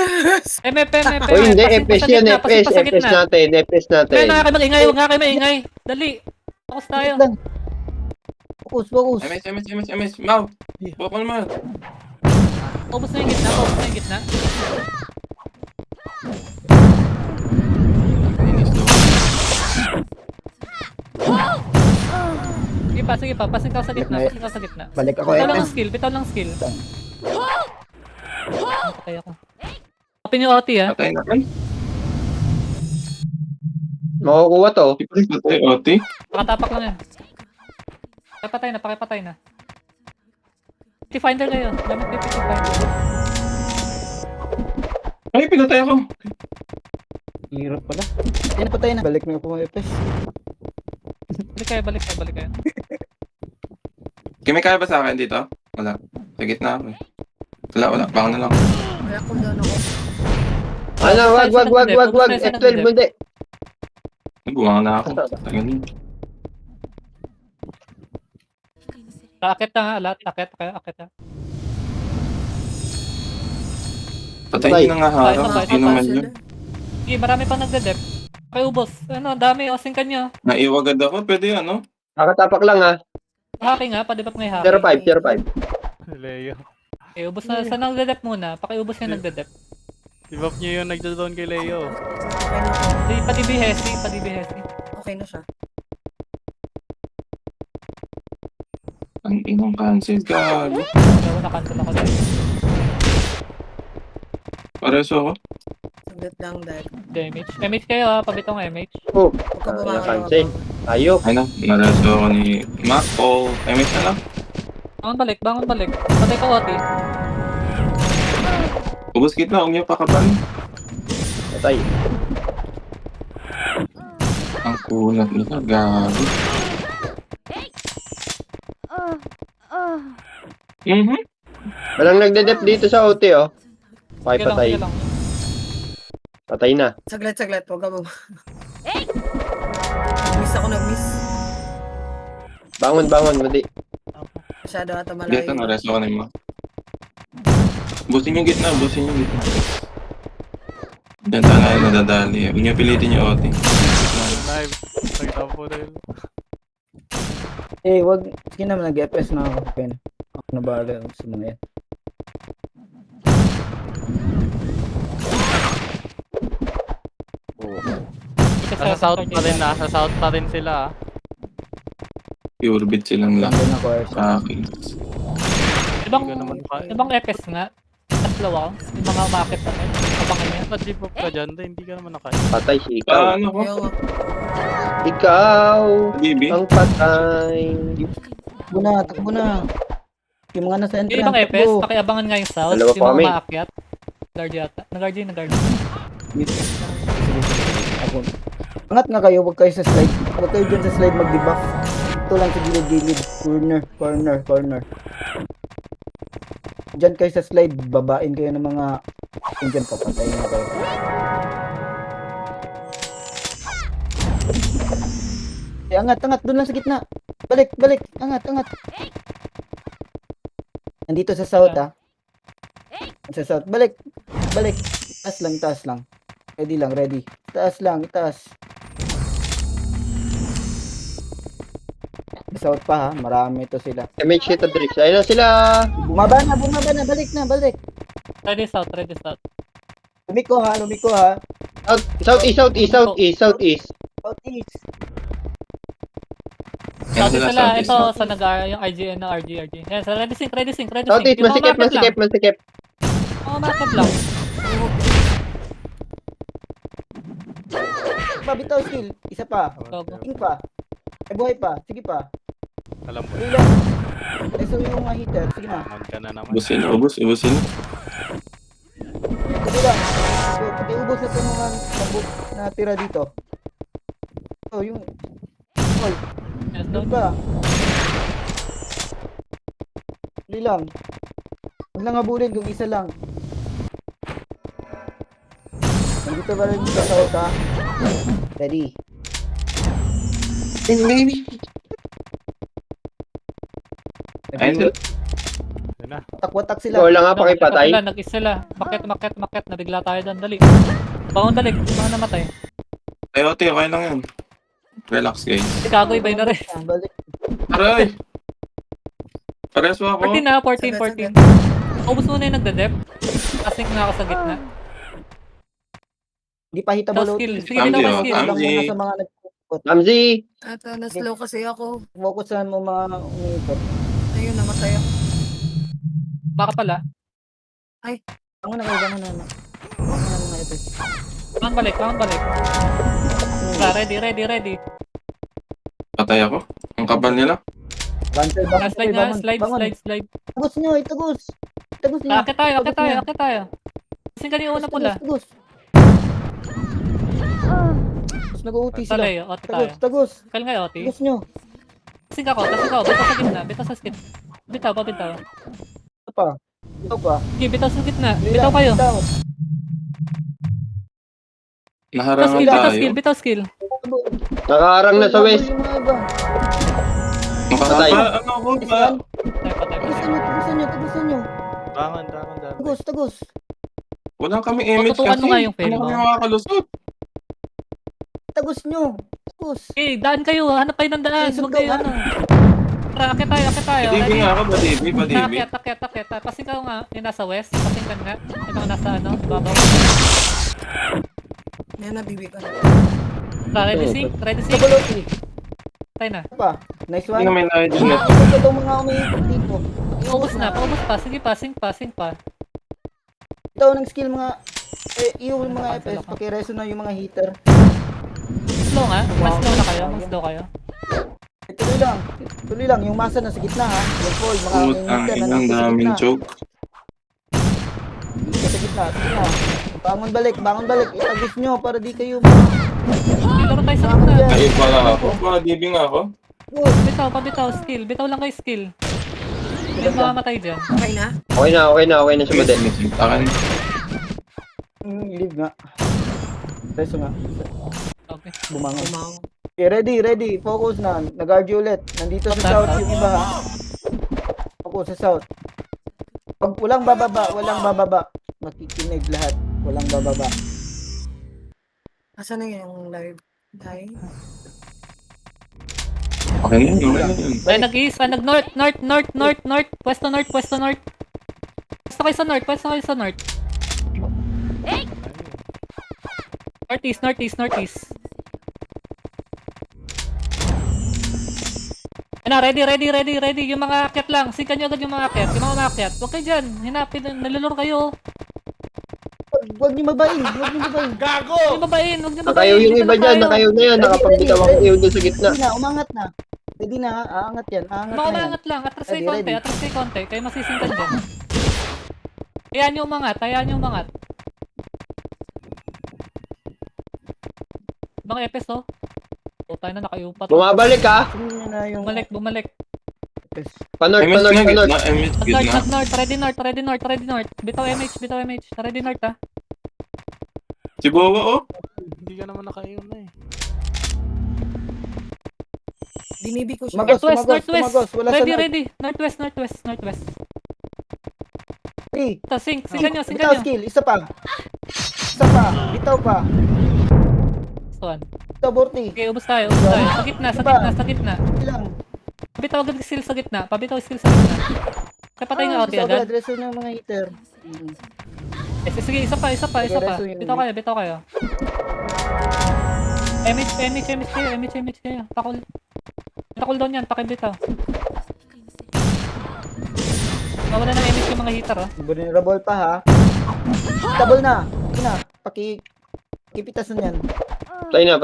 MF. O hindi, Pasing FS sa yun, gitna, pasing FS. pa sa FS gitna. natin, FS natin. Huwag nga kayo maingay. Dali. Focus tayo. Wait lang. Focus. MS. Mau. Bukol mo. Focus na yung gitna. Sige pa. Pasing ka sa gitna. Balik ako, Bitaw lang skill. Patay ako. Open yung OT ha. Patay na kan. Makukuha to. Patay, OT. Pakatapak lang yan. Pakipatay na. Finder kayo. Gamit yung Finder. Ay, pinatay ako. Hirap pala. Yan, patay na. Balik na ako mga FS. Balik kayo. May kaya ba sa akin dito? Wala. Sa gitna ako eh. Wala. Baka na lang. Kaya kung doon ako. Ano, wag. F12 mo di. Nagbuwang na ako. Tagal. Akit na nga lahat. Akit ha. Patay nyo na nga harap. Patay. Hindi naman yun. Sige, marami pang nagde-dep. Pakiubos. Dami. Osing ka nyo. Naiwagad ako. Pwede ano? Nakatapak lang ha. Hacking ha. Padibap nga yung hacking. 05. Leo. Ubos na. Sa nagde-dep muna. Pakiubos yung nagde-dep. Ibap niyo yung nagda-down kay Leo. Okay na ako. Padibi Hesi. Okay na siya. Ang inong cancel, gago. Gawa na cancel ako dahil. Pareso ako. Saglit lang dahil. Damage. MH kayo ha. Pabitong MH. Oh, Huwag ka bumangon. cancel. Ayok. Ay na, nareso ako ni Mac o MS na lang. Bangon balik. Patay ka OT. Ubus kita, huwag niyo pakapal. Patay. Ang kunat nito, gago. Walang nagde-dep dito sa OT oh. Okay, patay. Sige lang. Patay na. Saglit. Huwag ka bumangon. Nag-miss. Bangon, madi. Masyado ata malayo. Dito, nareso ako ni Mac. Busin yung gitna. Diyan tayo nadadali. Huwag niyo pilitin yung OT. Live. Nagtapo na yun. Wag. Sige naman, nag-FS na ako. Pen. Ako na bahala sa mga yan. Nasa south pa rin sila. Pure bit silang lang. Hindi na ako air. Sa akin. Ibang FS nga. Tatlo ako. Yung mga umakit na kayo. Abangan nyo. Ba't di pa ka dyan? Hindi ka naman nakaya. Patay si ikaw. Ano ko? Ayaw nga. Ikaw DB? ang patay. Takbo na. Yung mga nasa Yung entrance. ibang FS, pakiabangan nga yung south. Dalawa Yung pa kami. mga umaakyat. Guard yata. Nag-guard yun. Ako. Angat nga kayo, huwag kayo sa slide. Huwag kayo dyan sa slide mag-debuff. Ito lang sa gilid. Corner. Diyan kayo sa slide, babain kayo ng mga dyan, papatayin na kayo. Angat, doon lang sa gitna. Balik, angat. Nandito sa south Sa south, balik. Taas lang. Ready. Taas. South pa ha, marami to sila. MH kita Drix. Ayun na sila. Bumaba na, balik. Ready south. Lumiko ha. Southeast. Southeast. Yan South sila, sila. southeast. Ito sa yung RGN na RG. Yan, sa ready sync. Southeast, Yung mga umakit lang. masikip. Mga umakit lang. Bitaw skill, isa pa. Gogo. King pa. Buhay pa. Sige pa. Alam mo. Tuloy lang. reso yung mga hitter. Sige na. Bangon ka na naman. Ubusin. Sige lang. Pakiubos na ito mga natira dito. Oh, yung... Oh, Yes, doon doon. ba? Hindi lang. Huwag lang habulin kung isa lang. Nandito ba rin sa south ha? Ready. Ayun sila. Yun na. Watak-watak sila. Ikaw lang nga pakipatay. Nag-isa sila. Bakit? Nabigla tayo doon. Dali. Bangon dali. Baka namatay. Ayote, okay lang yan. Relax guys. Si Kagoy bay na rin. Balik. Aray! Pares mo ako. 14 na, 14. Ubus muna yung nagde-dep. Kasing na ako sa gitna. Hindi pa hitable Daw OT. skill. Sige, Amzi, bitaw oh. skill. Lang Amzi. muna sa mga nag-ikot. Ramsey! Ata, na-slow kasi ako. Focusan mo mga umiikot. Ayun, namatay ako. Baka pala. Bangon na kayo, bangon na. Bangon na mga ito. Bangon balik. Ready. Patay ako. Ang kapal nila. Cancel, bangon Slide kayo, nga, bangon. slide. Tagos nyo, itagos. Itagos nyo. Akit tayo. Kasing kanina una pula. Tagos. Tapos nag-OT sila. Talay, oti tayo. Tagos. Kal nga oti. Tagos nyo. Kasing ako. Bitaw sa gitna. Bitaw sa skit. Bitaw. Ito pa. Sige, bitaw sa gitna. Bitaw kayo. Naharangan Bitaw skill. Nakaharang na sa west. Patay. Ano ako ba? Patay. Tagusan nyo. Bangon. Tagos. Wala kami image Tutukan kasi. mo nga yung fail Ano mo. kami makakalusot? Tagos nyo. Tagos. Okay, daan kayo. Hanap kayo ng daan. Okay, Huwag kayo suntok, Tara, akit tayo. Badibi nga ako, badibi. Akit. Pasing ka nga. Yung nasa west. Pasing ka nga. Yung mga nasa babaw. Yan, nabibi ka na. Tara, ready sync. Double OT. Tayo na. Ito pa. Nice Hindi na one. may nakidingat. Ito itong mga umiikot dito. Paubos pa. Sige pa, sync pa. Ito ng skill mga yung mga FS. Pakireso na yung mga hitter. Slow nga. Mas slow kayo. Tuloy lang. Yung masa nasa gitna ha. Yung fall, mga Ang hitter na inang nasa daming gitna. choke. Dito sa gitna. Bangon balik. Itagos nyo para di kayo Laro tayo sa gitna. Kayo pala ako. Badibi nga ako. Pabitaw, skill. Bitaw lang kayo skill. Hindi mamamatay dyan. Okay na? Okay na si Madel. Akin. Leave nga. Reso nga. Okay. Bumangon. Kumang. Okay, ready. Focus na. Nag-RG ulit. Nandito sa south yung iba ha. Focus sa south. Walang bababa. Makikinig lahat. Walang bababa. Asan na yung live? Dahil? Okay na yun. Ay, nag-east. Nag-north. Pwesto north. Pwesto kayo sa north. Northeast. Ano, ready. Yung mga akyat lang. Sinkan nyo agad yung mga akyat. Huwag kayo dyan. Hinapin. Nalulor kayo. Huwag niyo mabain. Huwag nyo babain. Nakayaw yung iba dyan. Nakayaw na yan. Nakapagbitaw ako kayo doon sa gitna. Ready na, umangat na. Ready na, aangat yan. Aangat na yan. Umangat lang. Atras kayo konti. Kayo masisingkan dyan. Hayaan nyo umangat. Mga epes, oh. Tayo na nakayupat. Bumabalik ha. Tingnan niyo na yung... Bumalik. Panort. North. Ready north. Bitaw MH. Ready north, ha. Si Bowa, oh. Hindi ka naman nakaiyon na eh. Binibi ko siya. Tumagos. Wala sa Ready. Northwest. Ready. Ito, sinkan nyo. Bitaw skill. Isa pa. Bitaw pa. One. Bitaw, Borty. Okay, ubos tayo. Sa gitna. Ilang. Pabitaw agad skill sa gitna. Kaya patay nga OT agad. Adreso ng mga hitter. Sige, isa pa. Bitaw kayo. MH kayo. Takol down yan, pakibitaw. Mawala ng MH yung mga hitter, oh. Vulnerable pa ha. Double na. Sige na. Pakipitasan yan. Patay na.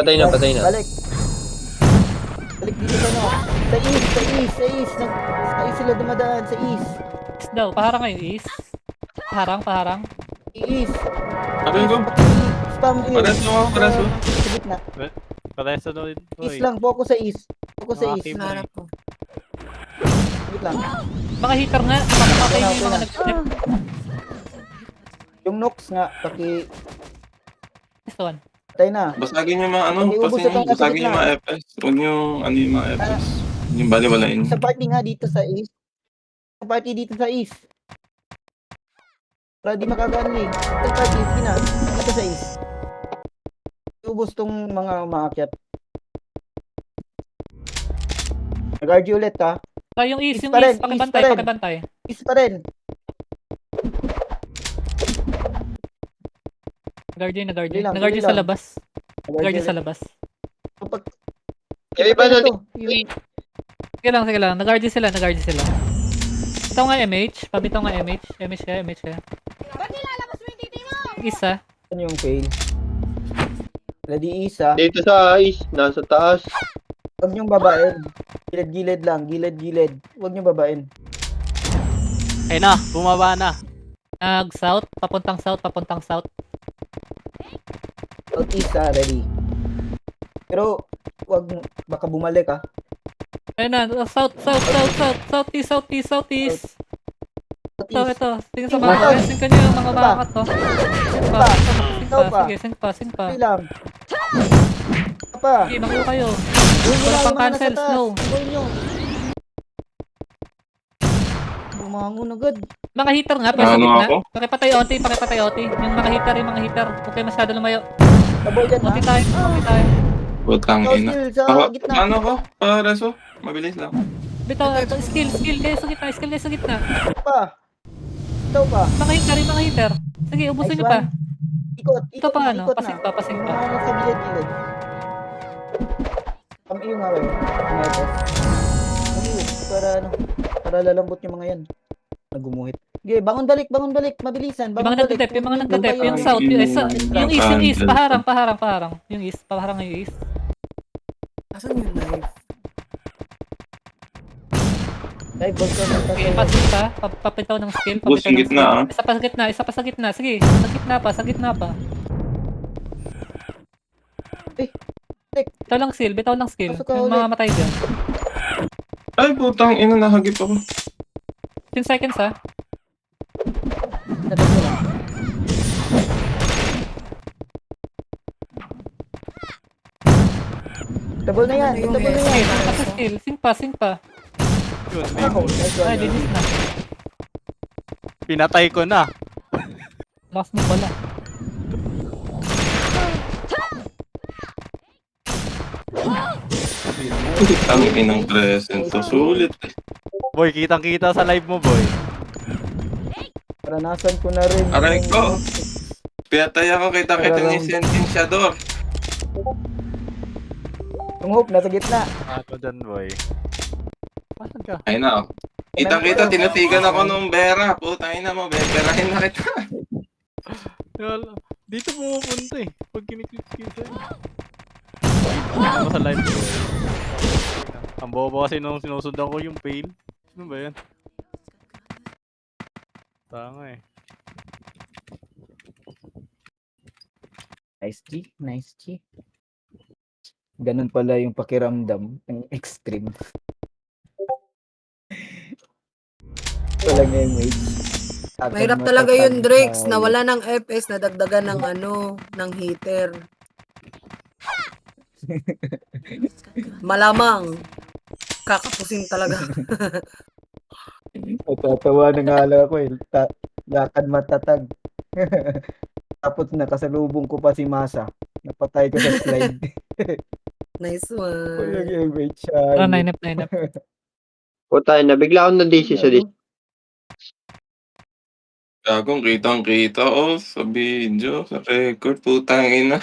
Balik dito sa no. Sa east, sa east, sa east. Sa east sila dumadaan, sa east. East daw. Paharang kayo, east. Paharang. East. Sabi ko, Spam view. pares mo. Sa gitna. Pares na doon. East lang, focus sa east. Focus sa east. Nakakip. Hanap ko. Wait lang. Mga hitter nga. Makamatay na yung mga Okay nag-snip. Yung Nox nga, This one. patay na. Basagin yung mga ano, Pag-iubos ito, nasa basagin yung gitna. mga FS. Huwag yung ano yung mga FS. Yung baliwalain. Sa party nga dito sa east. Sa party dito sa east. Para di makaganli. Sa party, sige na. Dito sa east. Ubus tong mga umaakyat. Nag-RG ulit ha. So, yung east, East yung pa rin, east. Pakibantay, east pa rin. pakibantay. East pa rin. Nag-RG. Tuloy lang, Nag-RG tuloy sa lang. labas. Nag-RG sa labas. Kapag Yung iba na Sige lang. Nag-RG sila. Ito nga MH. Pabitaw nga MH. MH kaya. Isa. ano yung fail. Ready isa. dito sa east, nasa taas. Huwag niyong babain. Gilid-gilid lang. Gilid-gilid. Huwag niyong babain. Ayun na, bumaba na. Nag-south. Papuntang south. Southeast ha. Ready. Pero, huwag baka bumalik ha. Ayun na. Southeast. Southeast. Ito. Tingin sa mga kaya. Singkan nyo yung mga bakakat to. Ikaw pa. Sige, sing pa. Tuloy lang. Ikaw pa. Sige, makuha kayo. Gawin nyo Wala lang pang yung mga nasa cancel, taas. slow. Gawin nyo. Bumangon agad. Mga hitter nga, pero sa Ano gitna. ako? Pakipatay OT. Yung mga hitter. Huwag kayo masyado lumayo. Tabo dyan ha. OT tayo. Putang Ikaw ina. still sa Ako, gitna. ano ko? Pares mo. Mabilis lang. Bitaw, skill kayo sa gitna. Pa. Ikaw pa. Mga hitter. Sige, ubusin Nice nyo pa. one. Ikot. Ito pa na, ano, ikot pasing na. pa. Yung mga nasa gilid-gilid. Kamiyo nga kayo. Kamiyo. Para lalambot yung mga yan. Nagumuhit. Okay, bangon balik. Mabilisan. Yung mga nagdadep, yung Tayo. south, yung east, paharang. Yung east, paharang yung east. Asan yung knife? Dive, ball ka na. Okay, pasing pa, papitaw ng skill, Bus yung gitna, ah. Isa pa sa gitna, sige, sa gitna pa. Bitaw lang skill, Pasok ka yung ulit. mga matay dyan. Ay, putang ina, nahagip ako. 10 seconds ha. Tagal mo lang. Double na yan. Ano yung Double na Sige, yan. sing pa, sing pa. Yun, Ako, nice one. Ay, linis na. pinatay ko na. Last mo pala. Ang inang present to. Sulit. Boy, kitang-kita sa live mo, boy. Naranasan ko na rin. Aray yung- ko. Pinatay ako, kita ni Sentenciador. Yung hope, nasa gitna. Ano dyan, boy? Pasan ka? Ay na. Kitang-kita, tinatigan ako nung Bera. Putang ina mo, beberahin na kita. Wala. Dito pumupunta eh. Pag kiniklik kita eh. Ano sa live ko? Ang bobo kasi nung sinusundan ko yung fail. Ano ba yan? Tanga eh. Nice G. Ganun pala yung pakiramdam ng extreme. Walang image. Mahirap talaga yun, Drex. Nawala ng FS, nadagdagan ng ng heater. Malamang. Kakapusin talaga. Natatawa na nga lang ako eh. Lakad matatag. Tapos nakasalubong ko pa si Masa. Napatay ko sa slide. Nice Walang one. image. Ah, 9up. Puta na, bigla akong na-DC sa dis. Gagong kitang-kita sa video, sa record. Putang ina.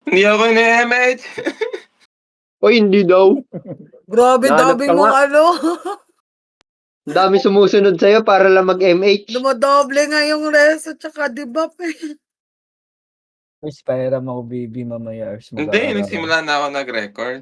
Hindi ako in-MH. O hindi daw. Grabe, Nahanap dami ka mong nga. Ang dami sumusunod sa'yo para lang mag-MH. Dumadoble nga yung res at saka debuff eh. Miss, pahiram ako baby mamaya. Ars, Hindi, nagsimula na ako nag-record.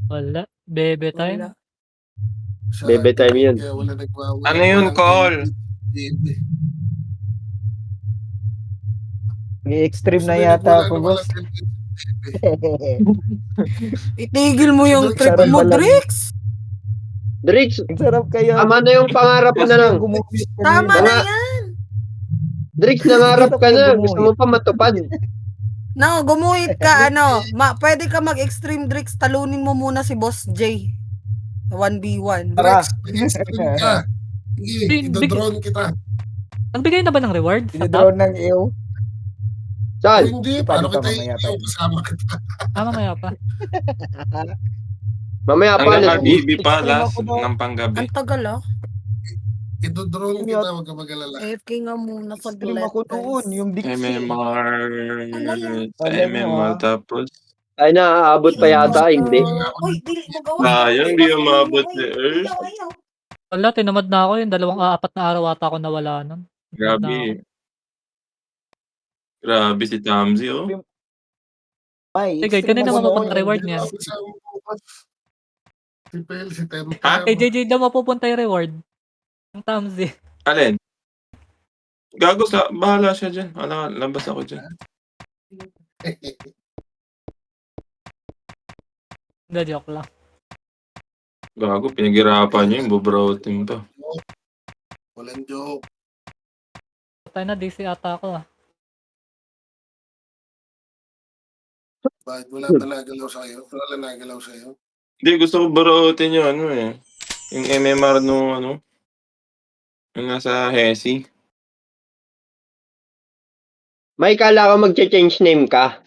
Wala. Bebe time. Wala. Sa Bebe time yun. Kaya wala nagwawala. Ano yun, Col? Extreme na yata ako, boss. Itigil mo yung Drix, trip sarap mo, ba lang? Drix. Drix, Ang sarap kayo. tama na yung pangarap mo na lang. Gumuhit Tama Mga- na yan. Drix, nangarap ka na. Gusto mo pa matupad. No, gumuhit ka, pwede ka mag-extreme Drix, talunin mo muna si Boss J. 1v1. Tara. Extreme ka. Sige, idodrone kita. Nagbigay na ba ng reward? Sa top? Dinodrone ng iyo. Saan? Hindi, Paano paano pa kita mamaya pa? yung kasama kita? Mamaya pa. Mamaya pa. Hanggang alas- RBB pa, Extreme last ako daw. ng panggabi. Ang tagal Idodrone kita, huwag ka mag-alala. AFK nga muna sa Extreme ako noon. Yung Dixie. MMR, Ano yun? sa Alam mo, MMR, ah. tapos Ay, naaabot pa yata. Hindi. Uy, dili mo gawa. sayang, di umabot ni Earth. Wala, tinamad na ako yung 2-4 na araw ata ako nawala nun. Grabe. Grabe si Tamzi, oh. Ay, Sige, extreme kanina ako mapupunta noon. reward Hindi niya. ako kasama bukas. Si Pel, si Temper. Ha? Kay JJ daw mapupunta yung reward. Ang Tamzi. Alin? Gago sa, bahala siya dyan. Wala, labas ako dyan. Hindi, joke lang. Gago, pinaghirapan niyo yung bubroutin pa. Walang joke. Tayo na, DC ata ako ah. Bakit wala nagalaw sa'yo? Wala nagalaw sa'yo? Hindi, gusto ko broutin yung ano eh. Yung MMR nung ano. Yung nasa Hesi. May kala ko mag-change name ka.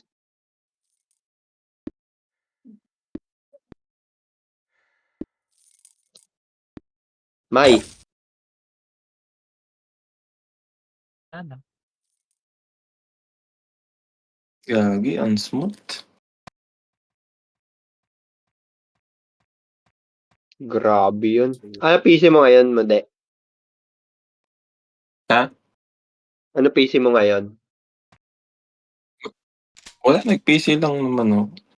May. Ano? Gagi, ang smooth. Grabe yun. Ano PC mo ngayon, Made? Ha? Ano PC mo ngayon? Wala, nag-PC lang naman, oh.